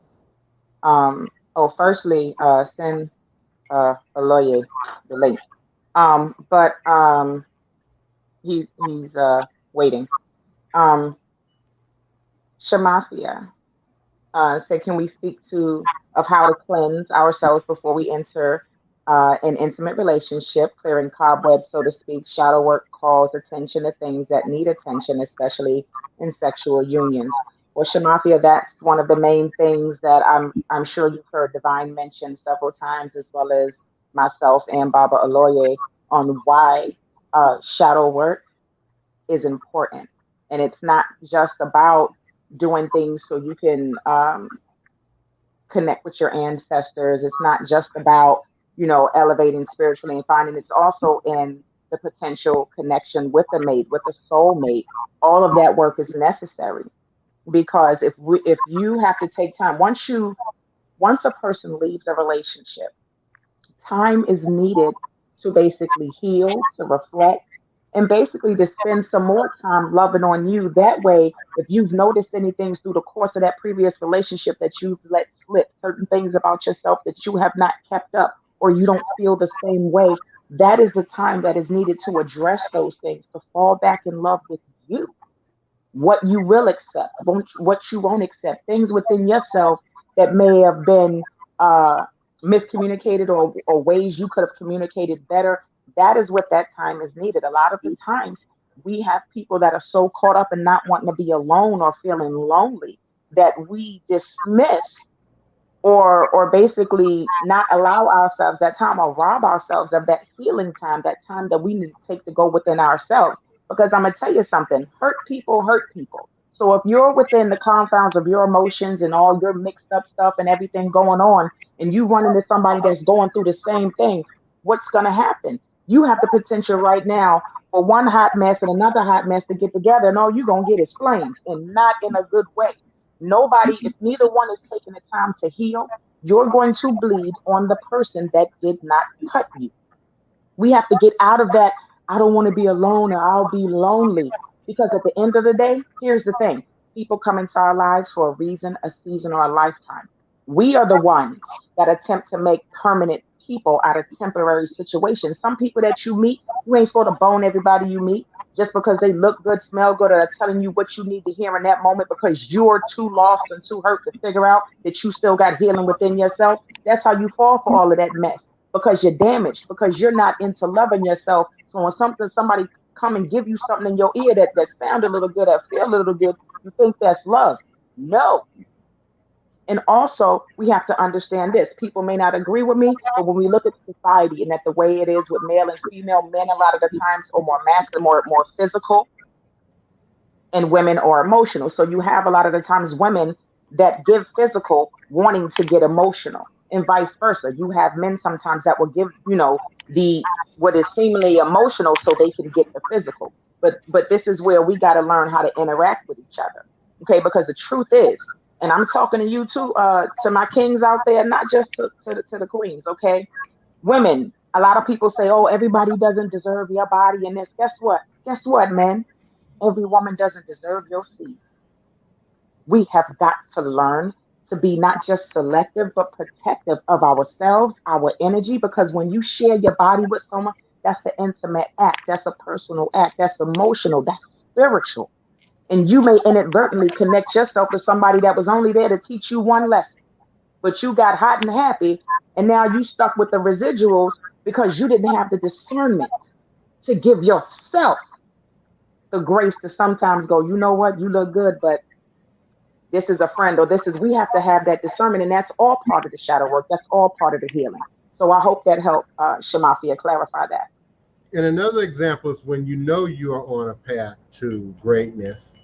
Firstly, send Oloye the link. But he's waiting. Um, Shamafia said, can we speak of how to cleanse ourselves before we enter an intimate relationship, clearing cobwebs, so to speak? Shadow work calls attention to things that need attention, especially in sexual unions. Well, Shamafia, that's one of the main things that I'm sure you've heard Divine mention several times, as well as myself and Baba Oloye, on why shadow work is important. And it's not just about doing things so you can connect with your ancestors. It's not just about, elevating spiritually and finding, it's also in the potential connection with the mate, with the soul mate. All of that work is necessary because if you have to take time, once a person leaves a relationship, time is needed to basically heal, to reflect, and basically to spend some more time loving on you. That way, if you've noticed anything through the course of that previous relationship that you've let slip, certain things about yourself that you have not kept up, or you don't feel the same way, that is the time that is needed to address those things, to fall back in love with you, what you will accept, what you won't accept, things within yourself that may have been miscommunicated, or ways you could have communicated better. That is what that time is needed. A lot of the times we have people that are so caught up in not wanting to be alone or feeling lonely that we dismiss or basically not allow ourselves that time, or rob ourselves of that healing time, that time that we need to take to go within ourselves. Because I'm gonna tell you something, hurt people hurt people. So if you're within the confines of your emotions and all your mixed up stuff and everything going on, and you run into somebody that's going through the same thing, what's gonna happen? You have the potential right now for one hot mess and another hot mess to get together, and all you're gonna get is flames, and not in a good way. Nobody, if neither one is taking the time to heal, you're going to bleed on the person that did not cut you. We have to get out of that. I don't want to be alone, or I'll be lonely. Because at the end of the day, here's the thing, people come into our lives for a reason, a season, or a lifetime. We are the ones that attempt to make permanent people out of temporary situations. Some people that you meet, you ain't supposed to bone everybody you meet just because they look good, smell good, or are telling you what you need to hear in that moment because you're too lost and too hurt to figure out that you still got healing within yourself. That's how you fall for all of that mess, because you're damaged, because you're not into loving yourself. So when somebody come and give you something in your ear that sound a little good or feel a little good, you think that's love. No. And also, we have to understand this. People may not agree with me, but when we look at society and at the way it is with male and female, men a lot of the times are more masculine, more physical, and women are emotional. So you have a lot of the times women that give physical wanting to get emotional. and vice versa. You have men sometimes that will give, the what is seemingly emotional so they can get the physical. But this is where we got to learn how to interact with each other. Okay, because the truth is, and I'm talking to you too, to my kings out there, not just to the queens, okay? Women, a lot of people say, oh, everybody doesn't deserve your body and this. Guess what? Guess what, man? Every woman doesn't deserve your seed. We have got to learn to be not just selective, but protective of ourselves, our energy, because when you share your body with someone, that's an intimate act, that's a personal act, that's emotional, that's spiritual. And you may inadvertently connect yourself with somebody that was only there to teach you one lesson, but you got hot and happy, and now you stuck with the residuals because you didn't have the discernment to give yourself the grace to sometimes go, you know what, you look good, but this is a friend, or this is, we have to have that discernment. And that's all part of the shadow work. That's all part of the healing. So I hope that helped Shamafia clarify that. And another example is when you know you are on a path to greatness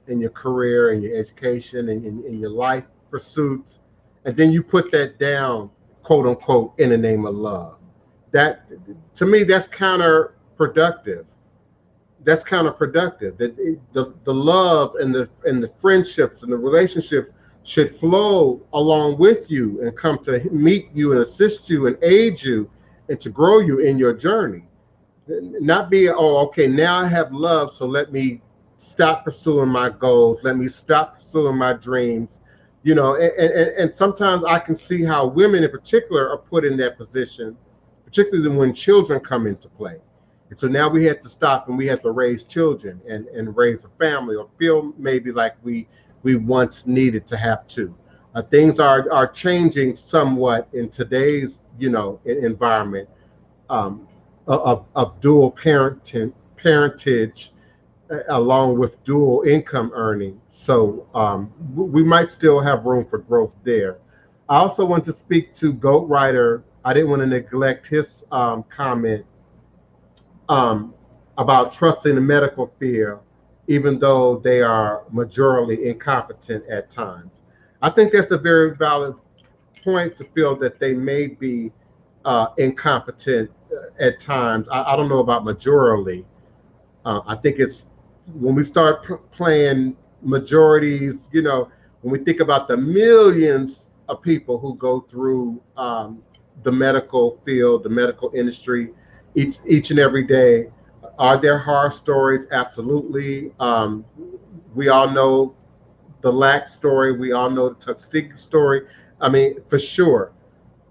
in your career and your education and in your life pursuits, and then you put that down, quote unquote, in the name of love. That, to me, that's counterproductive. That's counterproductive. That the love and the friendships and the relationship should flow along with you and come to meet you and assist you and aid you and to grow you in your journey. Not be, oh, okay, now I have love, so let me stop pursuing my goals. Let me stop pursuing my dreams. And sometimes I can see how women in particular are put in that position, particularly when children come into play. And so now we have to stop and we have to raise children and raise a family, or feel maybe like we once needed to have to. Things are changing somewhat in today's environment, of dual parentage, along with dual income earning. So we might still have room for growth there. I also want to speak to Goat Rider. I didn't want to neglect his comment about trusting the medical field, even though they are majorly incompetent at times. I think that's a very valid point, to feel that they may be incompetent at times. I don't know about majorly. I think it's when we start playing majorities, when we think about the millions of people who go through the medical field, the medical industry, each and every day. Are there horror stories? Absolutely. We all know the lack story. We all know the Tuskegee story. I mean, for sure.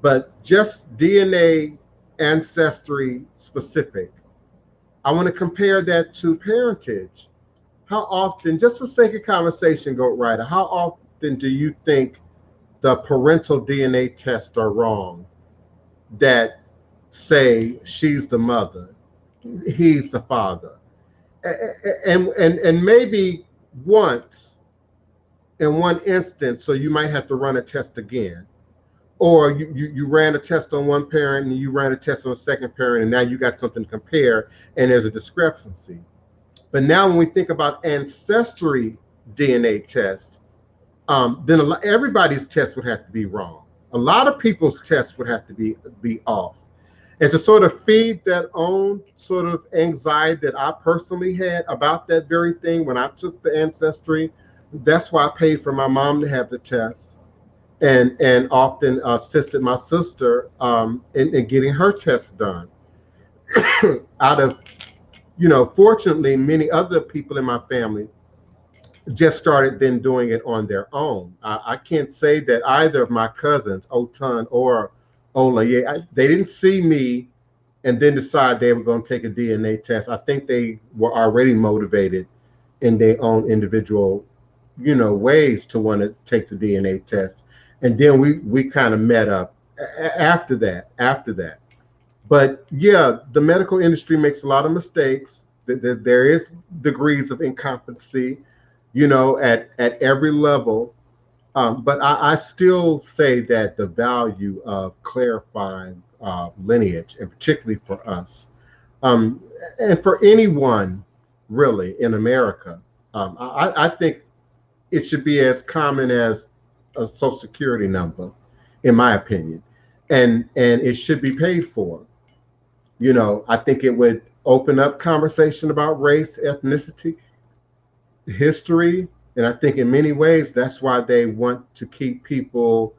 But just DNA ancestry specific, I want to compare that to parentage. How often, just for sake of conversation, Goat Rider, how often do you think the parental DNA tests are wrong that say she's the mother, he's the father? And maybe once in one instance, so you might have to run a test again. Or you ran a test on one parent and you ran a test on a second parent, and now you got something to compare and there's a discrepancy. But now when we think about ancestry DNA tests, then everybody's test would have to be wrong. A lot of people's tests would have to be off. And to sort of feed that own sort of anxiety that I personally had about that very thing when I took the ancestry, that's why I paid for my mom to have the test, and often assisted my sister in getting her tests done. Out of, fortunately, many other people in my family just started then doing it on their own. I can't say that either of my cousins, Otun or Oloye, they didn't see me and then decide they were going to take a DNA test. I think they were already motivated in their own individual, ways to want to take the DNA test. And then we kind of met up after that. But yeah, the medical industry makes a lot of mistakes. There is degrees of incompetency, at every level. But I still say that the value of clarifying lineage, and particularly for us, and for anyone really in America, I think it should be as common as a social security number, in my opinion. and it should be paid for. You know, I think it would open up conversation about race, ethnicity, history, and I think in many ways that's why they want to keep people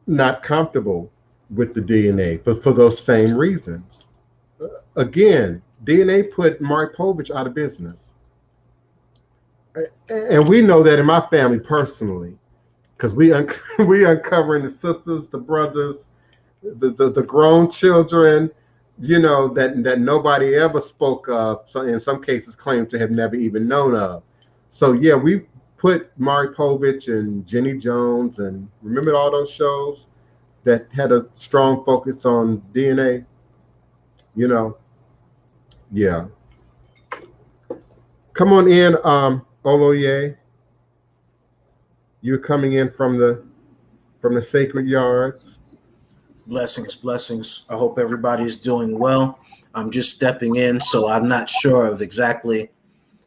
not comfortable with the DNA for those same reasons. Again, DNA put Maury Povich out of business. And we know that in my family personally, because we uncovering the sisters, the brothers, the grown children, you know, that nobody ever spoke of. So in some cases, claimed to have never even known of. So yeah, we've put Maury Povich and Jenny Jones, and remember all those shows that had a strong focus on DNA. You know, yeah. Come on in, Oloye. You're coming in from the sacred yards. Blessings, blessings. I hope everybody is doing well. I'm just stepping in, so I'm not sure of exactly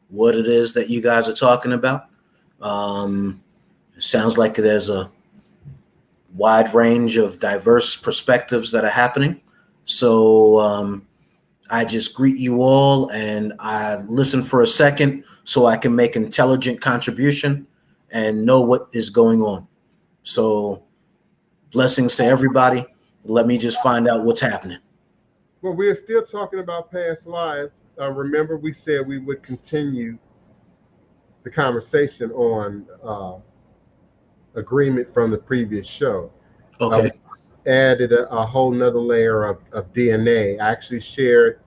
what it is that you guys are talking about. It sounds like there's a wide range of diverse perspectives that are happening. So I just greet you all, and I listen for a second so I can make intelligent contribution and know what is going on. So blessings to everybody. Let me just find out what's happening. Well, we're still talking about past lives. Remember, we said we would continue the conversation on agreement from the previous show. Okay. Added a whole nother layer of DNA. I actually shared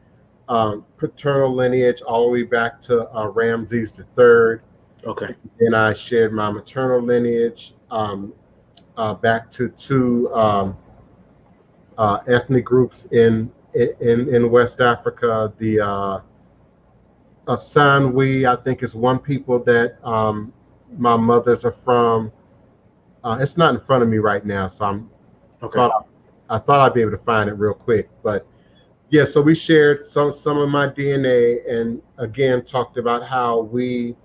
paternal lineage all the way back to Ramses III. Okay. And I shared my maternal lineage back to two ethnic groups in West Africa. The Asanwi, I think, is one people that my mothers are from. It's not in front of me right now, so I thought I'd be able to find it real quick. But yeah, so we shared some of my DNA, and again talked about how we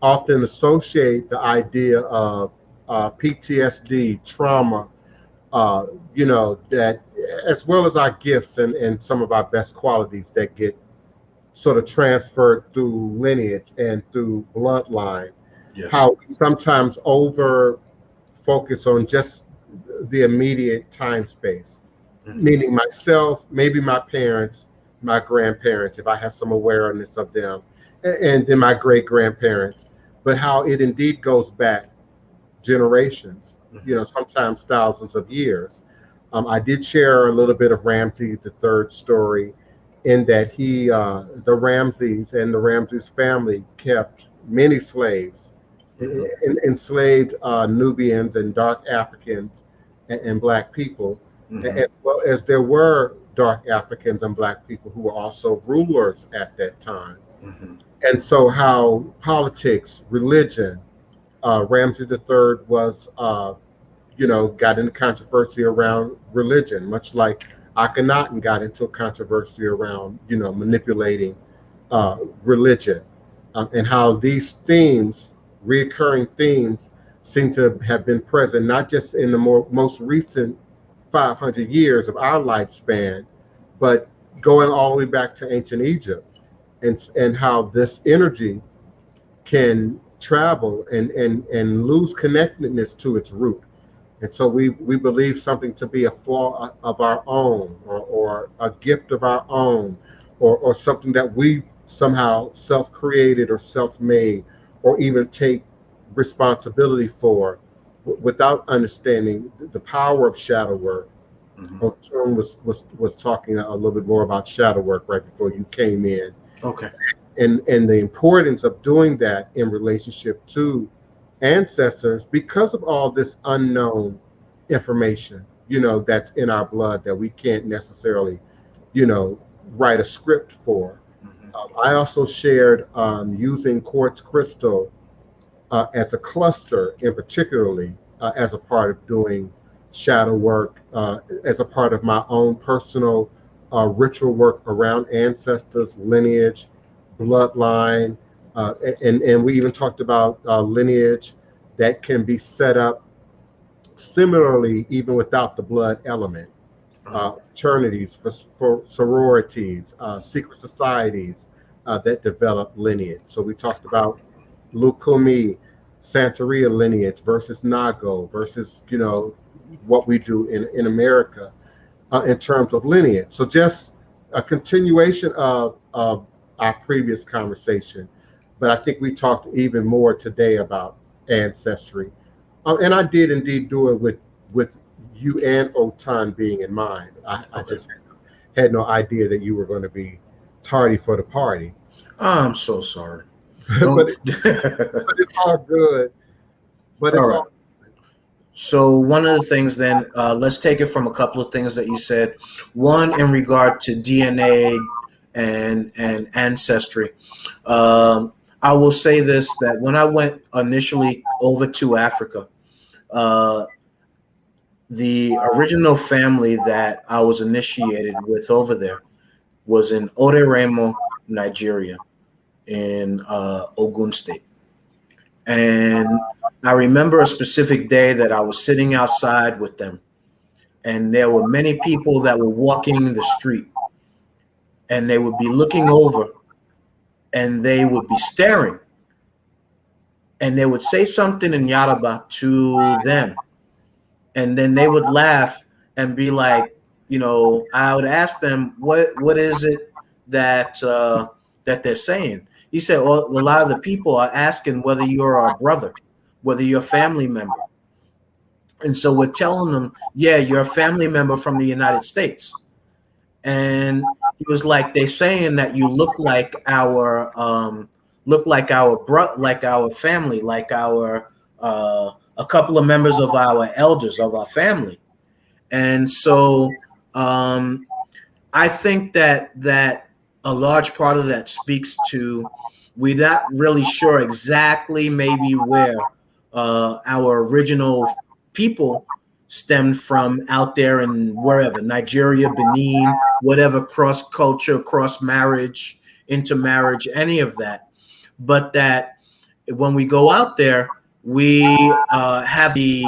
often associate the idea of PTSD, trauma, you know, that as well as our gifts and some of our best qualities that get sort of transferred through lineage and through bloodline. Yes. How we sometimes over focus on just the immediate time space, meaning myself, maybe my parents, my grandparents, if I have some awareness of them, and then my great grandparents, but how it indeed goes back generations, you know, sometimes thousands of years. I did share a little bit of Ramses III story, in that he, the Ramses and the Ramses family kept many slaves, enslaved Nubians and dark Africans and Black people, as well as there were dark Africans and Black people who were also rulers at that time. And so how politics, religion, Ramses III was, you know, got into controversy around religion, much like Akhenaten got into a controversy around, you know, manipulating religion, and how these themes, reoccurring themes, seem to have been present not just in the most recent 500 years of our lifespan, but going all the way back to ancient Egypt, and how this energy can travel and lose connectedness to its root. And so we believe something to be a flaw of our own, or a gift of our own, or something that we've somehow self-created or self-made, or even take responsibility for, without understanding the power of shadow work. Otun was talking a little bit more about shadow work right before you came in. Okay. And the importance of doing that in relationship to ancestors, because of all this unknown information, you know, that's in our blood that we can't necessarily, you know, write a script for. I also shared using quartz crystal as a cluster, in particularly as a part of doing shadow work, as a part of my own personal ritual work around ancestors, lineage, bloodline, and we even talked about lineage that can be set up similarly, even without the blood element, fraternities, for sororities, secret societies that develop lineage. So we talked about Lukumi, Santeria lineage versus Nago versus, what we do in America in terms of lineage. So just a continuation of our previous conversation, but I think we talked even more today about ancestry. And I did indeed do it with you and Otun being in mind. I just had no idea that you were going to be tardy for the party. I'm so sorry. but it's all good. But it's all So one of the things then, let's take it from a couple of things that you said. One, in regard to DNA and ancestry. I will say this, that when I went initially over to Africa, the original family that I was initiated with over there was in Oreremo, Nigeria, in Ogun State. And I remember a specific day that I was sitting outside with them, and there were many people that were walking the street, and they would be looking over, and they would be staring, and they would say something in Yoruba to them, and then they would laugh and be like, I would ask them, what is it that that they're saying? He said, well, a lot of the people are asking whether you're our brother, whether you're a family member. And so we're telling them, yeah, you're a family member from the United States. And he was like, they're saying that you look like our family, like our a couple of members of our elders of our family. And so I think that a large part of that speaks to, we're not really sure exactly maybe where our original people stemmed from out there in wherever, Nigeria, Benin, whatever, cross culture, cross marriage, intermarriage, any of that. But that when we go out there, we have the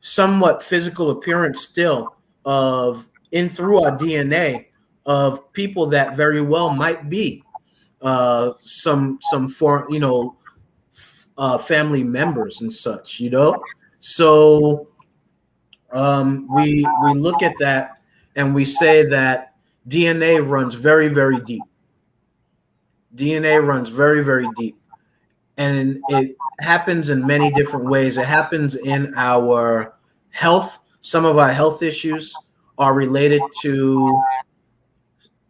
somewhat physical appearance still of, through our DNA, of people that very well might be some foreign, family members and such, So we look at that and we say that DNA runs very, very deep. DNA runs very, very deep. And it happens in many different ways. It happens in our health. Some of our health issues are related to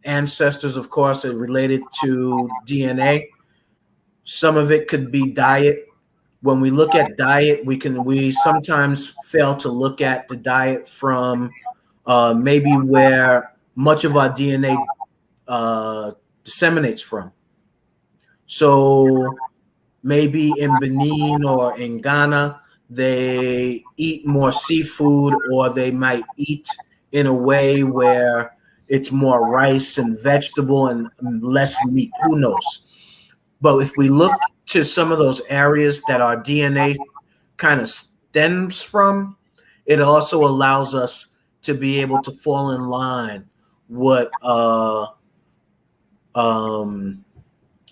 ancestors, of course, are related to DNA. Some of it could be diet. When we look at diet, we sometimes fail to look at the diet from maybe where much of our DNA disseminates from. So maybe in Benin or in Ghana, they eat more seafood, or they might eat in a way where it's more rice and vegetable and less meat. Who knows? But if we look to some of those areas that our DNA kind of stems from, it also allows us to be able to fall in line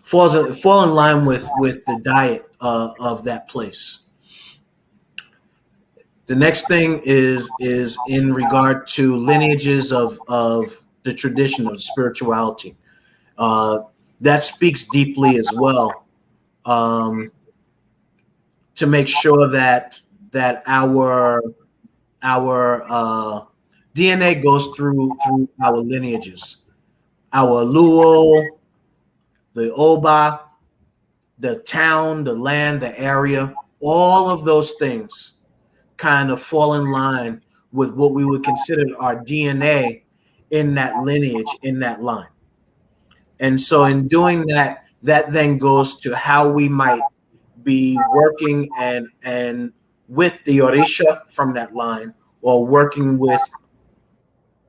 fall in line with the diet of that place. The next thing is in regard to lineages of the tradition of spirituality. That speaks deeply as well, to make sure that our DNA goes through our lineages, our Luo, the Oba, the town, the land, the area, all of those things kind of fall in line with what we would consider our DNA in that lineage, in that line. And so in doing that, that then goes to how we might be working and with the Orisha from that line, or working with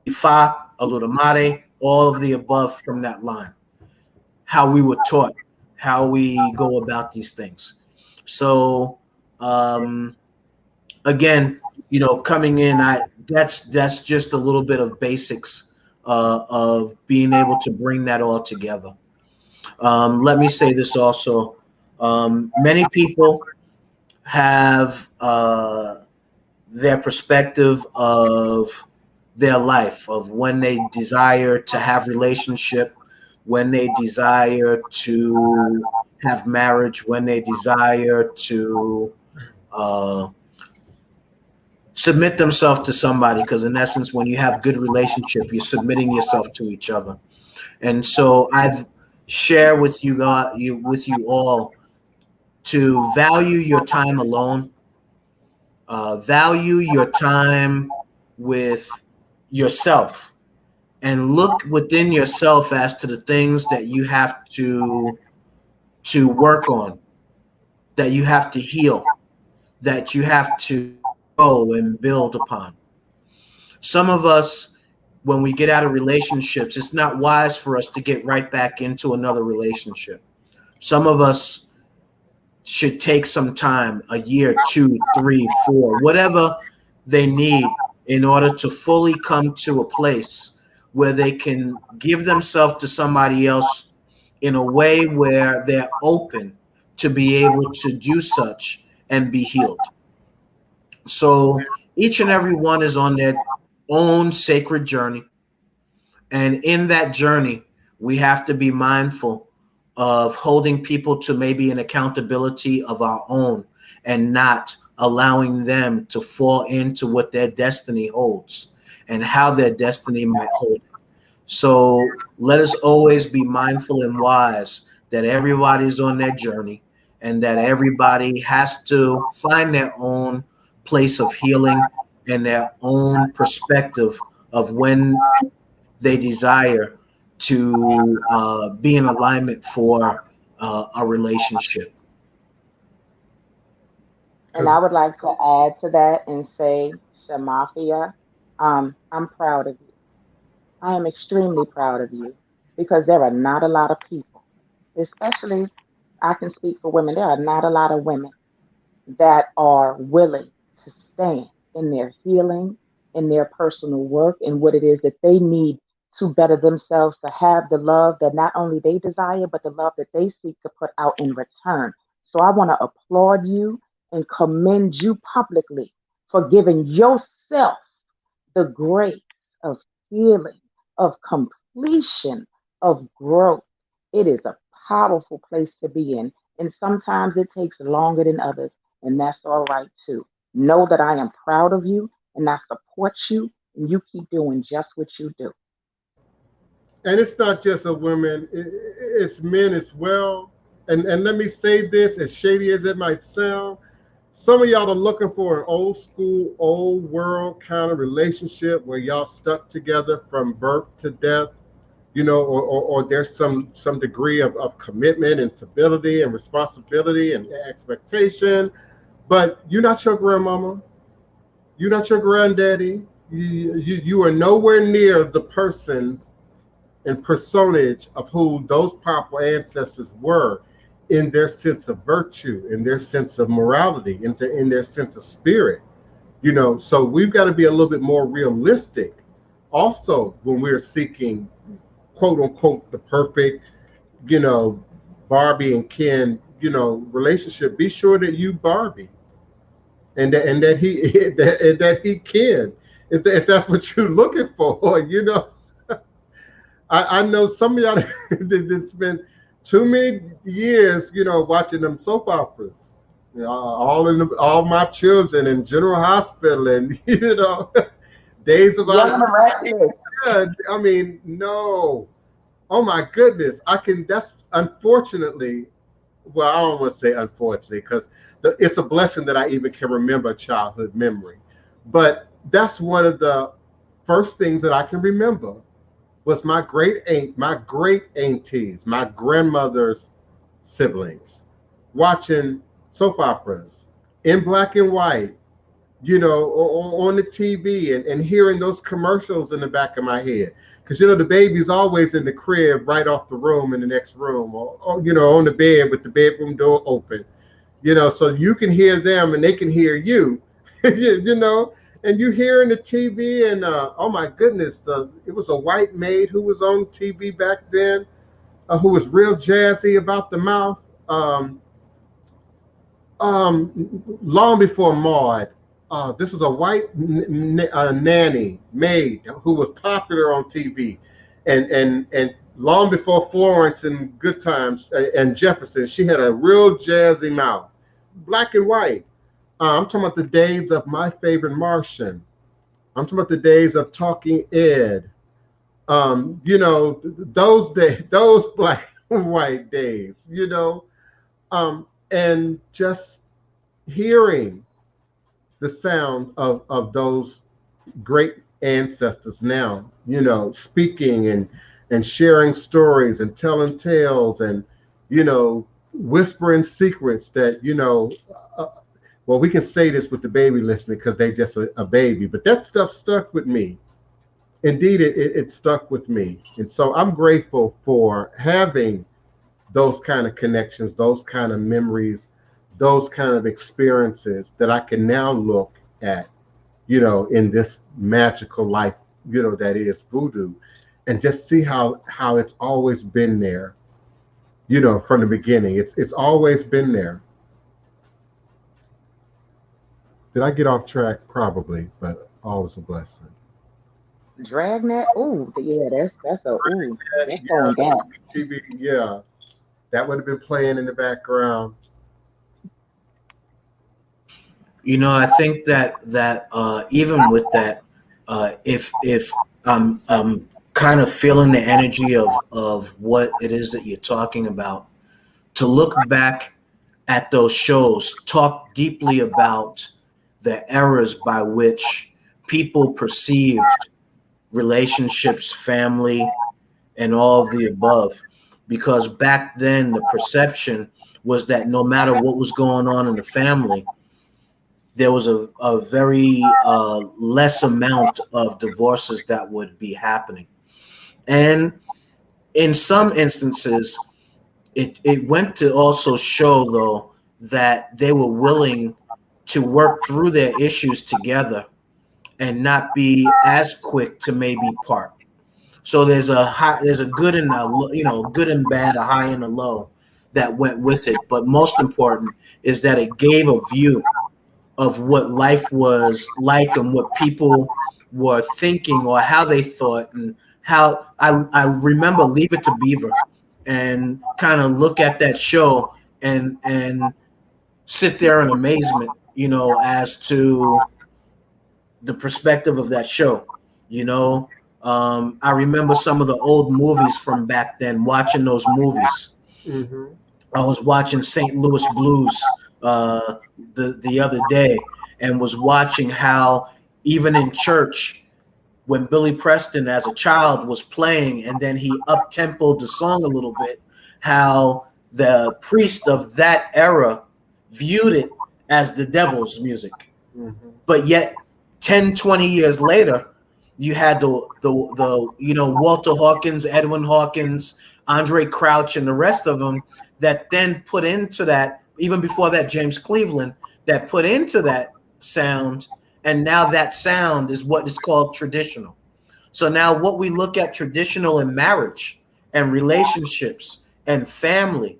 Ifa, Olodumare, all of the above from that line. How we were taught, how we go about these things. So again, coming in, that's just a little bit of basics of being able to bring that all together. Let me say this also. Many people have their perspective of their life, of when they desire to have relationship, when they desire to have marriage, when they desire to submit themselves to somebody, because in essence, when you have good relationship, you're submitting yourself to each other. And so I've shared with you all to value your time alone, value your time with yourself, and look within yourself as to the things that you have to work on, that you have to heal, that you have to grow and build upon. Some of us, when we get out of relationships, it's not wise for us to get right back into another relationship. Some of us should take some time, a year, 2, 3, 4, whatever they need, in order to fully come to a place where they can give themselves to somebody else in a way where they're open to be able to do such and be healed. So each and every one is on their own sacred journey. And in that journey, we have to be mindful of holding people to maybe an accountability of our own, and not allowing them to fall into what their destiny holds and how their destiny might hold it. So let us always be mindful and wise that everybody's on their journey, and that everybody has to find their own place of healing and their own perspective of when they desire to be in alignment for a relationship. And I would like to add to that and say, Shamafia, I'm proud of you. I am extremely proud of you, because there are not a lot of people, especially I can speak for women, there are not a lot of women that are willing to stand in their healing, in their personal work, and what it is that they need to better themselves, to have the love that not only they desire, but the love that they seek to put out in return. So I want to applaud you and commend you publicly for giving yourself the grace of healing, of completion, of growth. It is a powerful place to be in. And sometimes it takes longer than others, and that's all right too. Know that I am proud of you and I support you, and you keep doing just what you do. And it's not just a women, it's men as well. And let me say this, as shady as it might sound, some of y'all are looking for an old school, old world kind of relationship where y'all stuck together from birth to death, or there's some degree of commitment and stability and responsibility and expectation. But you're not your grandmama, you're not your granddaddy. You are nowhere near the person and personage of who those powerful ancestors were, in their sense of virtue, in their sense of morality, in their sense of spirit. So we've got to be a little bit more realistic also when we're seeking, quote unquote, the perfect, Barbie and Ken, relationship. Be sure that you Barbie, and that he that he Ken, if that's what you're looking for. I know some of y'all that spent too many years, watching them soap operas. All my children in General Hospital, and Days of Young Our. and Restless. I mean, no. Oh my goodness. That's unfortunately, well, I don't want to say unfortunately, because it's a blessing that I even can remember a childhood memory. But that's one of the first things that I can remember, was my great aunties, my grandmother's siblings, watching soap operas in black and white, on the TV, and hearing those commercials in the back of my head. Because, the baby's always in the crib right off the room in the next room, or on the bed with the bedroom door open, so you can hear them and they can hear you, you know. and you hearing the TV, and oh my goodness, it was a white maid who was on TV back then, who was real jazzy about the mouth. Long before Maud, this was a white nanny maid who was popular on TV, and long before Florence and Good Times and Jefferson, she had a real jazzy mouth, black and white. I'm talking about the days of My Favorite Martian. I'm talking about the days of Talking Ed. Those days, those black and white days. And just hearing the sound of those great ancestors now, speaking and sharing stories and telling tales and, whispering secrets that, well, we can say this with the baby listening because they just a baby, but that stuff stuck with me. Indeed, it stuck with me. And so I'm grateful for having those kind of connections, those kind of memories, those kind of experiences that I can now look at, in this magical life, that is voodoo, and just see how it's always been there, from the beginning. It's always been there. Did I get off track? Probably, but always a blessing. Dragnet. Ooh, yeah, that's a ooh. That's Yeah, going back. TV, yeah, that would have been playing in the background. I think that even with that, if I'm kind of feeling the energy of what it is that you're talking about, to look back at those shows, talk deeply about the errors by which people perceived relationships, family, and all of the above. Because back then, the perception was that no matter what was going on in the family, there was a very less amount of divorces that would be happening. And in some instances, it went to also show, though, that they were willing to work through their issues together and not be as quick to maybe part. So there's a good and good and bad, a high and a low that went with it. But most important is that it gave a view of what life was like and what people were thinking or how they thought, and how I remember Leave It to Beaver and kind of look at that show and sit there in amazement, as to the perspective of that show. I remember some of the old movies from back then, watching those movies. Mm-hmm. I was watching St. Louis Blues the other day, and was watching how even in church, when Billy Preston as a child was playing and then he up-tempoed the song a little bit, how the priest of that era viewed it as the devil's music. Mm-hmm. But yet 10, 20 years later, you had the Walter Hawkins, Edwin Hawkins, Andre Crouch, and the rest of them that then put into that, even before that, James Cleveland, that put into that sound. And now that sound is what is called traditional. So now what we look at traditional in marriage and relationships and family,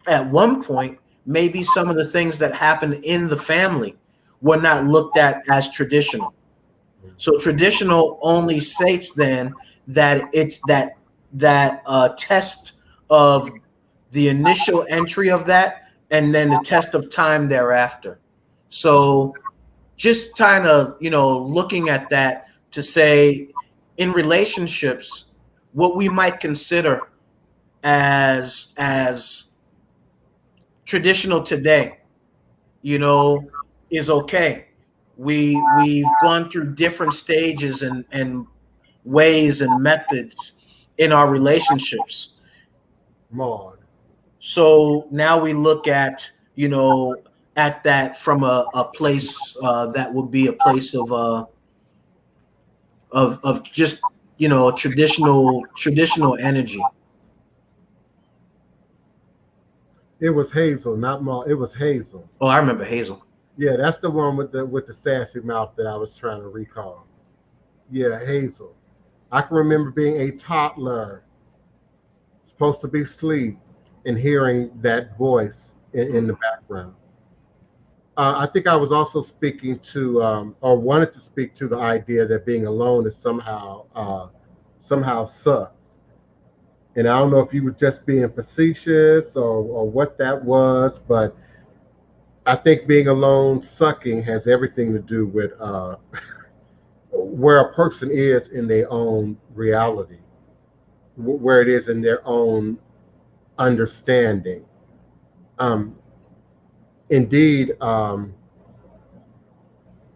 at one point, maybe some of the things that happen in the family were not looked at as traditional. So traditional only states then that it's that test of the initial entry of that, and then the test of time thereafter. So just kind of, looking at that to say, in relationships, what we might consider as traditional today, is okay. We've gone through different stages and ways and methods in our relationships. Maud. So now we look at, at that from a place that would be a place of just, traditional energy. It was Hazel, not Maud. It was Hazel. Oh, I remember Hazel. Yeah, that's the one with the sassy mouth that I was trying to recall. Yeah, Hazel. I can remember being a toddler, supposed to be asleep, and hearing that voice in the background. I think I was also speaking to, or wanted to speak to the idea that being alone is somehow sucks. And I don't know if you were just being facetious or what that was, but I think being alone sucking has everything to do with where a person is in their own reality, where it is in their own understanding. Um, Indeed, my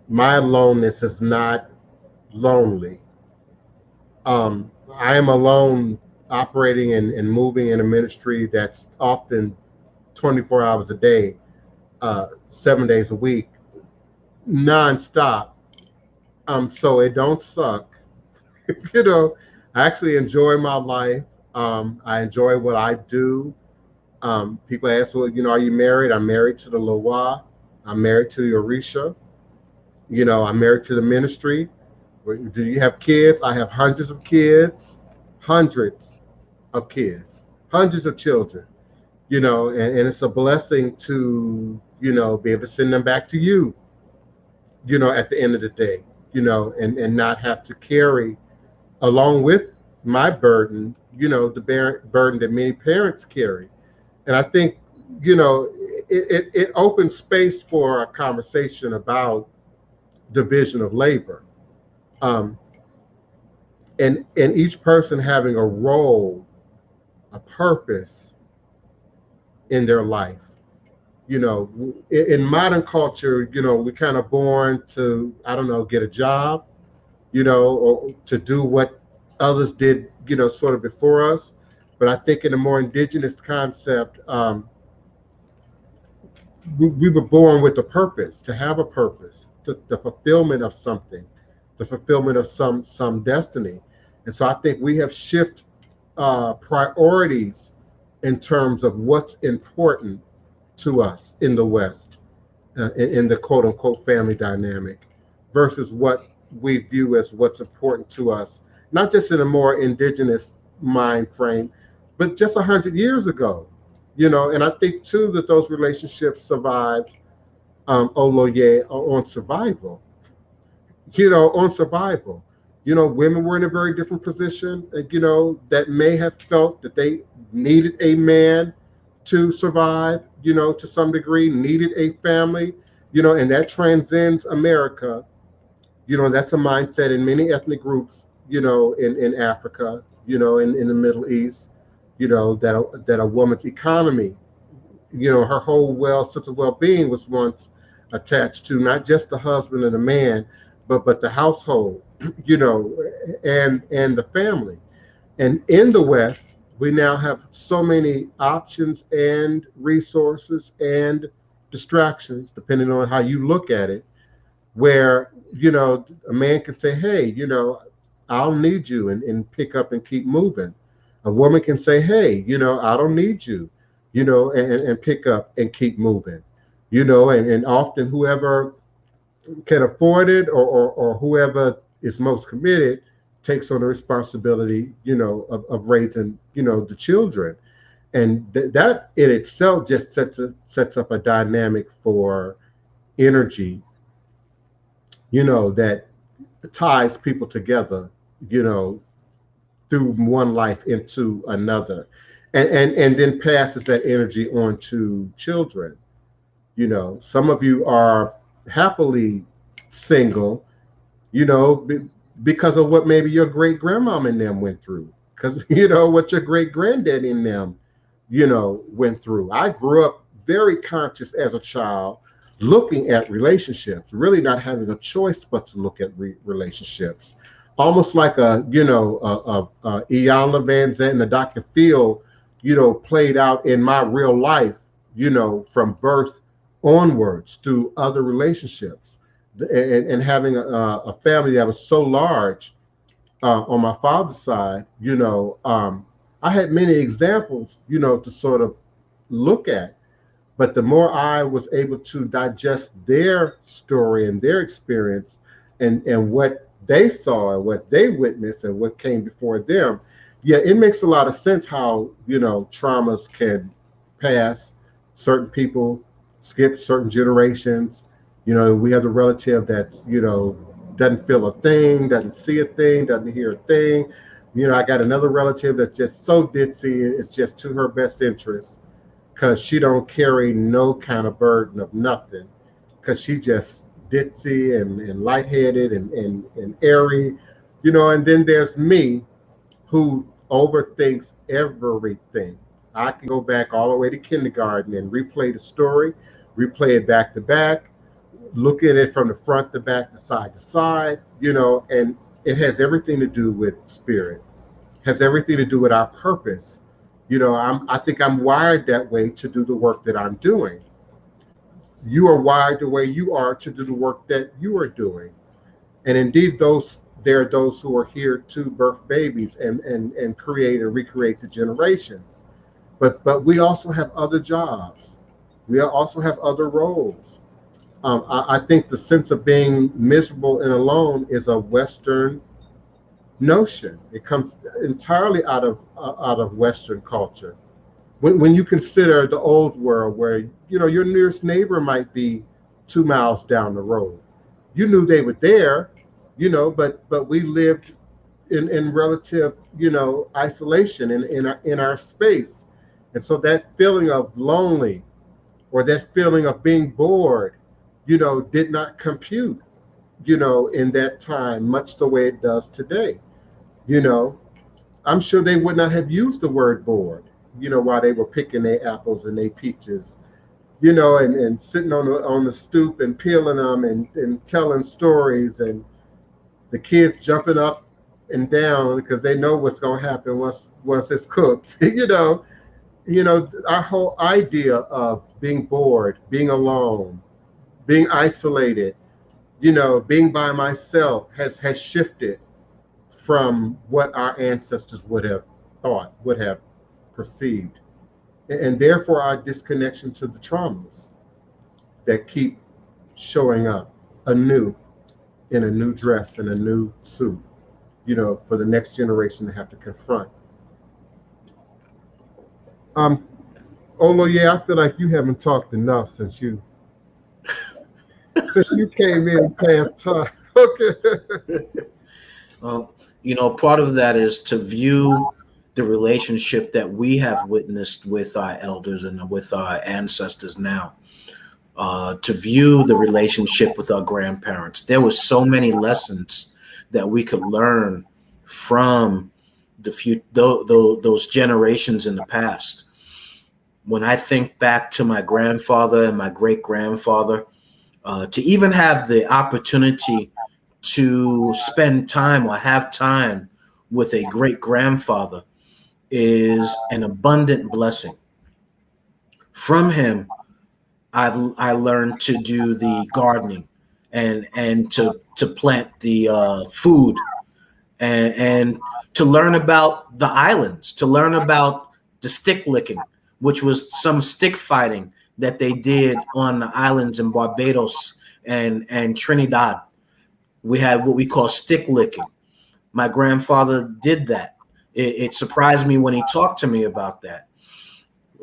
aloneness is not lonely. I am alone operating and moving in a ministry that's often 24 hours a day, 7 days a week, nonstop. So it don't suck. you know, I actually enjoy my life. I enjoy what I do. People ask, well, are you married? I'm married to the Loa. I'm married to the Orisha. I'm married to the ministry. Do you have kids? I have hundreds of kids, hundreds of kids, hundreds of children, and it's a blessing to, be able to send them back to you, at the end of the day, and not have to carry along with my burden, the burden that many parents carry. And I think, it opens space for a conversation about division of labor. Um, and each person having a role, a purpose in their life. In modern culture, we're kind of born to, I don't know, get a job, or to do what others did, sort of before us. But I think in a more indigenous concept, we were born with a purpose, to have a purpose, the fulfillment of something, the fulfillment of some destiny. And so I think we have shifted priorities in terms of what's important to us in the West, in the quote unquote family dynamic, versus what we view as what's important to us, not just in a more indigenous mind frame, but just 100 years ago. And I think too that those relationships survived, Oloye, on survival. On survival. Women were in a very different position, that may have felt that they needed a man to survive, to some degree, needed a family, and that transcends America. That's a mindset in many ethnic groups, in Africa, in the Middle East, that a woman's economy, her whole sense of well-being was once attached to not just the husband and the man, but the household, and the family. And in the West, we now have so many options and resources and distractions, depending on how you look at it, where, a man can say, hey, I'll need you, and pick up and keep moving. A woman can say, hey, I don't need you, and pick up and keep moving, and often whoever can afford it, or whoever is most committed takes on the responsibility, of raising, the children. And that in itself just sets up a dynamic for energy, that ties people together, through one life into another, and then passes that energy on to children. Some of you are happily single, because of what maybe your great grandmom and them went through, because what your great granddaddy and them, went through. I grew up very conscious as a child, looking at relationships, really not having a choice but to look at relationships, almost like a Iyanla Vanzant and the Dr. Phil, played out in my real life, from birth onwards through other relationships, and having a family that was so large, on my father's side. I had many examples, to sort of look at, But the more I was able to digest their story and their experience and what they saw and what they witnessed and what came before them, yeah, it makes a lot of sense how, traumas can pass. Certain people skip certain generations. We have the relative that's, doesn't feel a thing, doesn't see a thing, doesn't hear a thing. I got another relative that's just so ditzy, it's just to her best interest because she don't carry no kind of burden of nothing because she just ditzy and lightheaded and airy, and then there's me who overthinks everything. I can go back all the way to kindergarten and replay the story, replay it back to back, look at it from the front to back to side, and it has everything to do with spirit, has everything to do with our purpose. I think I'm wired that way to do the work that I'm doing. You are wired the way you are to do the work that you are doing. And indeed, there are those who are here to birth babies and create and recreate the generations. But we also have other jobs. We also have other roles. I think the sense of being miserable and alone is a Western notion. It comes entirely out of Western culture. When you consider the old world, where your nearest neighbor might be 2 miles down the road, you knew they were there, but we lived in relative isolation in our space, and so that feeling of lonely or that feeling of being bored, did not compute, in that time much the way it does today. You know, I'm sure they would not have used the word bored, while they were picking their apples and their peaches, and sitting on the stoop and peeling them and telling stories, and the kids jumping up and down because they know what's going to happen once it's cooked. Our whole idea of being bored, being alone, being isolated, being by myself has shifted from what our ancestors would have thought, would have perceived. And therefore our disconnection to the traumas that keep showing up anew in a new dress and a new suit, for the next generation to have to confront. Oloye, I feel like you haven't talked enough since you came in past time. Okay. Part of that is to view the relationship that we have witnessed with our elders and with our ancestors now, to view the relationship with our grandparents. There were so many lessons that we could learn from those generations in the past. When I think back to my grandfather and my great-grandfather, to even have the opportunity to spend time or have time with a great-grandfather is an abundant blessing. From him, I learned to do the gardening and to plant the food and to learn about the islands, to learn about the stick licking, which was some stick fighting that they did on the islands in Barbados and Trinidad. We had what we call stick licking. My grandfather did that. It surprised me when he talked to me about that.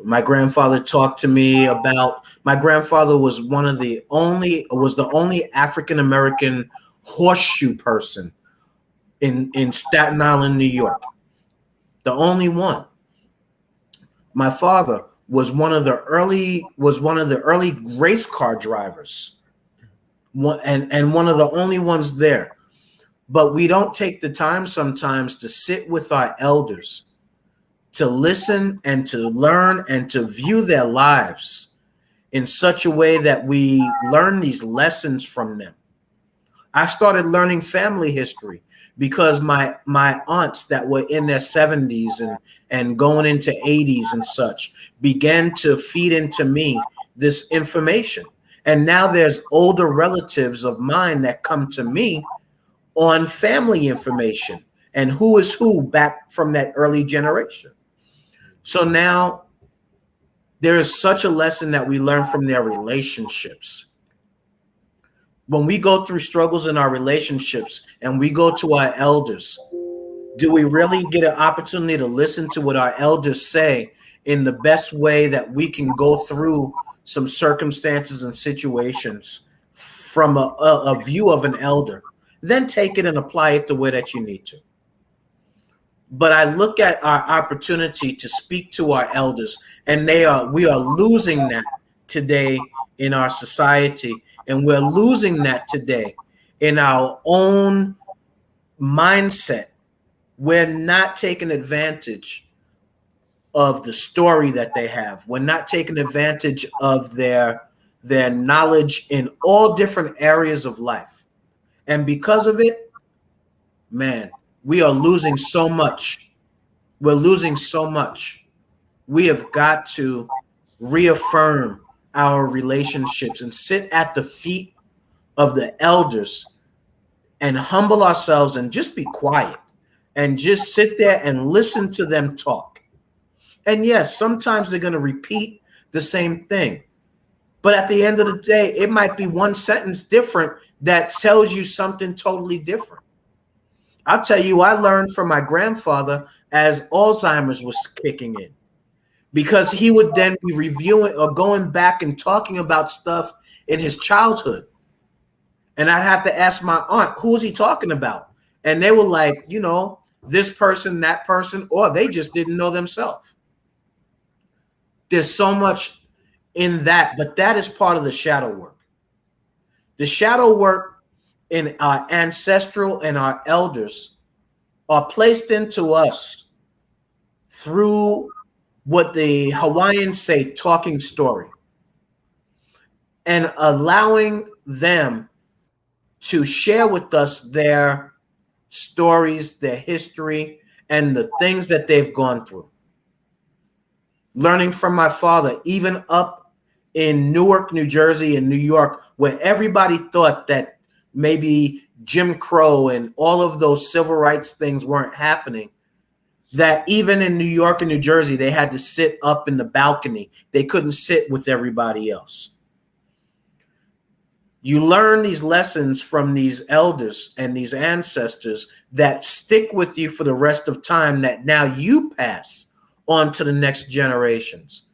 My grandfather talked to me about, my grandfather was the only African American horseshoe person in Staten Island, New York. The only one. My father was one of the early race car drivers, and one of the only ones there. But we don't take the time sometimes to sit with our elders, to listen and to learn and to view their lives in such a way that we learn these lessons from them. I started learning family history because my aunts that were in their 70s and going into 80s and such began to feed into me this information. And now there's older relatives of mine that come to me on family information and who is who back from that early generation. So now there is such a lesson that we learn from their relationships. When we go through struggles in our relationships and we go to our elders, do we really get an opportunity to listen to what our elders say in the best way that we can go through some circumstances and situations from a view of an elder? Then take it and apply it the way that you need to. But I look at our opportunity to speak to our elders, and we are losing that today in our society, and we're losing that today in our own mindset. We're not taking advantage of the story that they have. We're not taking advantage of their knowledge in all different areas of life. And because of it, man, we are losing so much. We're losing so much. We have got to reaffirm our relationships and sit at the feet of the elders and humble ourselves and just be quiet and just sit there and listen to them talk. And yes, sometimes they're going to repeat the same thing. But at the end of the day, it might be one sentence different that tells you something totally different. I'll tell you, I learned from my grandfather as Alzheimer's was kicking in, because he would then be reviewing or going back and talking about stuff in his childhood. And I'd have to ask my aunt, who was he talking about? And they were like, you know, this person, that person, or they just didn't know themselves. There's so much in that, but that is part of the shadow work. The shadow work in our ancestral and our elders are placed into us through what the Hawaiians say, talking story, and allowing them to share with us their stories, their history, and the things that they've gone through. Learning from my father, even up in Newark, New Jersey and New York, where everybody thought that maybe Jim Crow and all of those civil rights things weren't happening, that even in New York and New Jersey, they had to sit up in the balcony. They couldn't sit with everybody else. You learn these lessons from these elders and these ancestors that stick with you for the rest of time, that now you pass on to the next generations.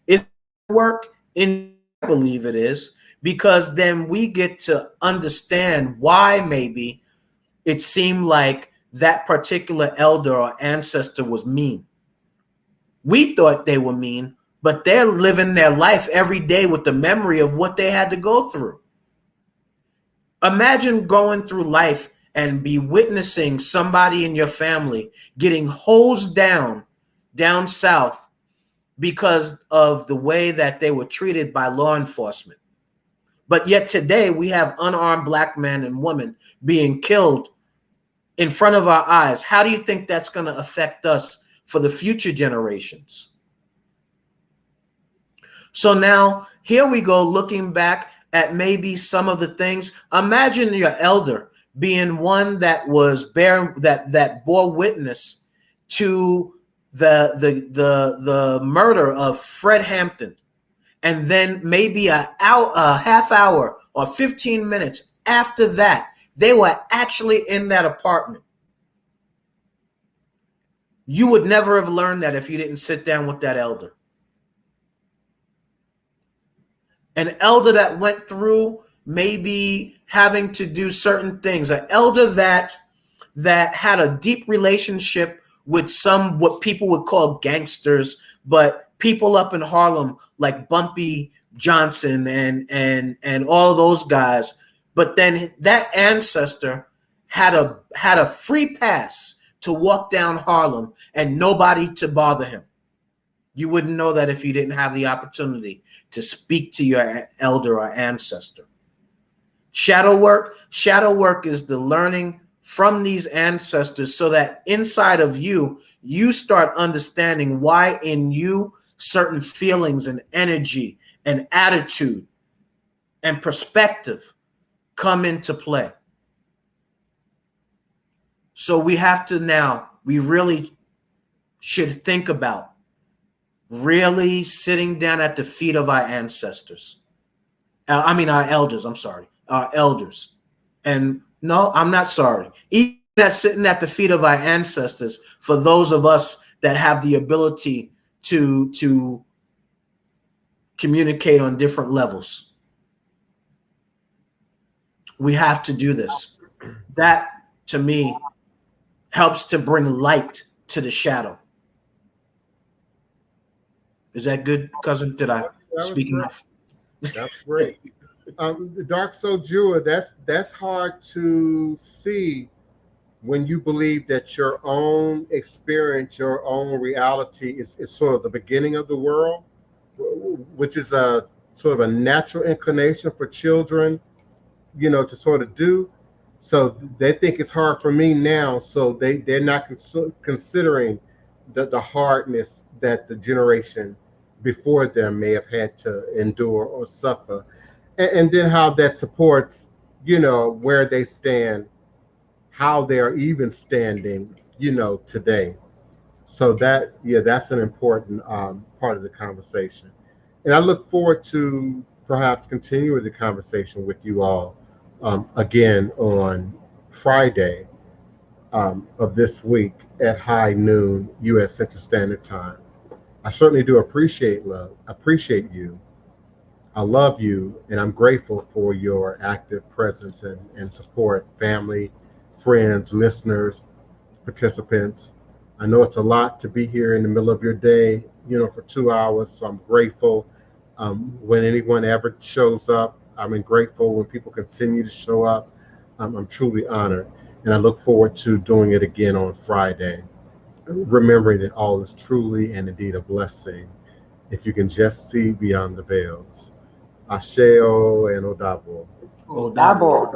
It's work, in I believe it is, because then we get to understand why maybe it seemed like that particular elder or ancestor was mean. We thought they were mean, but they're living their life every day with the memory of what they had to go through. Imagine going through life and be witnessing somebody in your family getting hosed down south because of the way that they were treated by law enforcement. But yet today we have unarmed black men and women being killed in front of our eyes. How do you think that's going to affect us for the future generations? So now here we go, looking back at maybe some of the things. Imagine your elder being one that was that bore witness to the murder of Fred Hampton, and then maybe a half hour or 15 minutes after that, they were actually in that apartment. You would never have learned that if you didn't sit down with that elder. An elder that went through maybe having to do certain things, an elder that had a deep relationship with some what people would call gangsters, but people up in Harlem like Bumpy Johnson and all those guys. But then that ancestor had a free pass to walk down Harlem and nobody to bother him. You wouldn't know that if you didn't have the opportunity to speak to your elder or ancestor. Shadow work is the learning from these ancestors so that inside of you, you start understanding why in you certain feelings and energy and attitude and perspective come into play. So we really should think about really sitting down at the feet of our ancestors. Our elders, I'm sorry, our elders. And no, I'm not sorry. Even that sitting at the feet of our ancestors, for those of us that have the ability to communicate on different levels, we have to do this. That, to me, helps to bring light to the shadow. Is that good, cousin? Did I speak enough? That's great. The Dark Soul, that's hard to see when you believe that your own experience, your own reality is sort of the beginning of the world, which is a sort of a natural inclination for children, to sort of do. So they think it's hard for me now. So they're not considering the hardness that the generation before them may have had to endure or suffer. And then how that supports, where they stand, how they're even standing, today. So that's an important part of the conversation. And I look forward to perhaps continuing the conversation with you all again on Friday of this week at high noon U.S. Central Standard Time. I certainly do appreciate you. I love you, and I'm grateful for your active presence and support, family, friends, listeners, participants. I know it's a lot to be here in the middle of your day, for 2 hours. So I'm grateful when anyone ever shows up. I'm grateful when people continue to show up. I'm truly honored. And I look forward to doing it again on Friday, remembering that all is truly and indeed a blessing if you can just see beyond the veils. Asheo and Odabo. Double.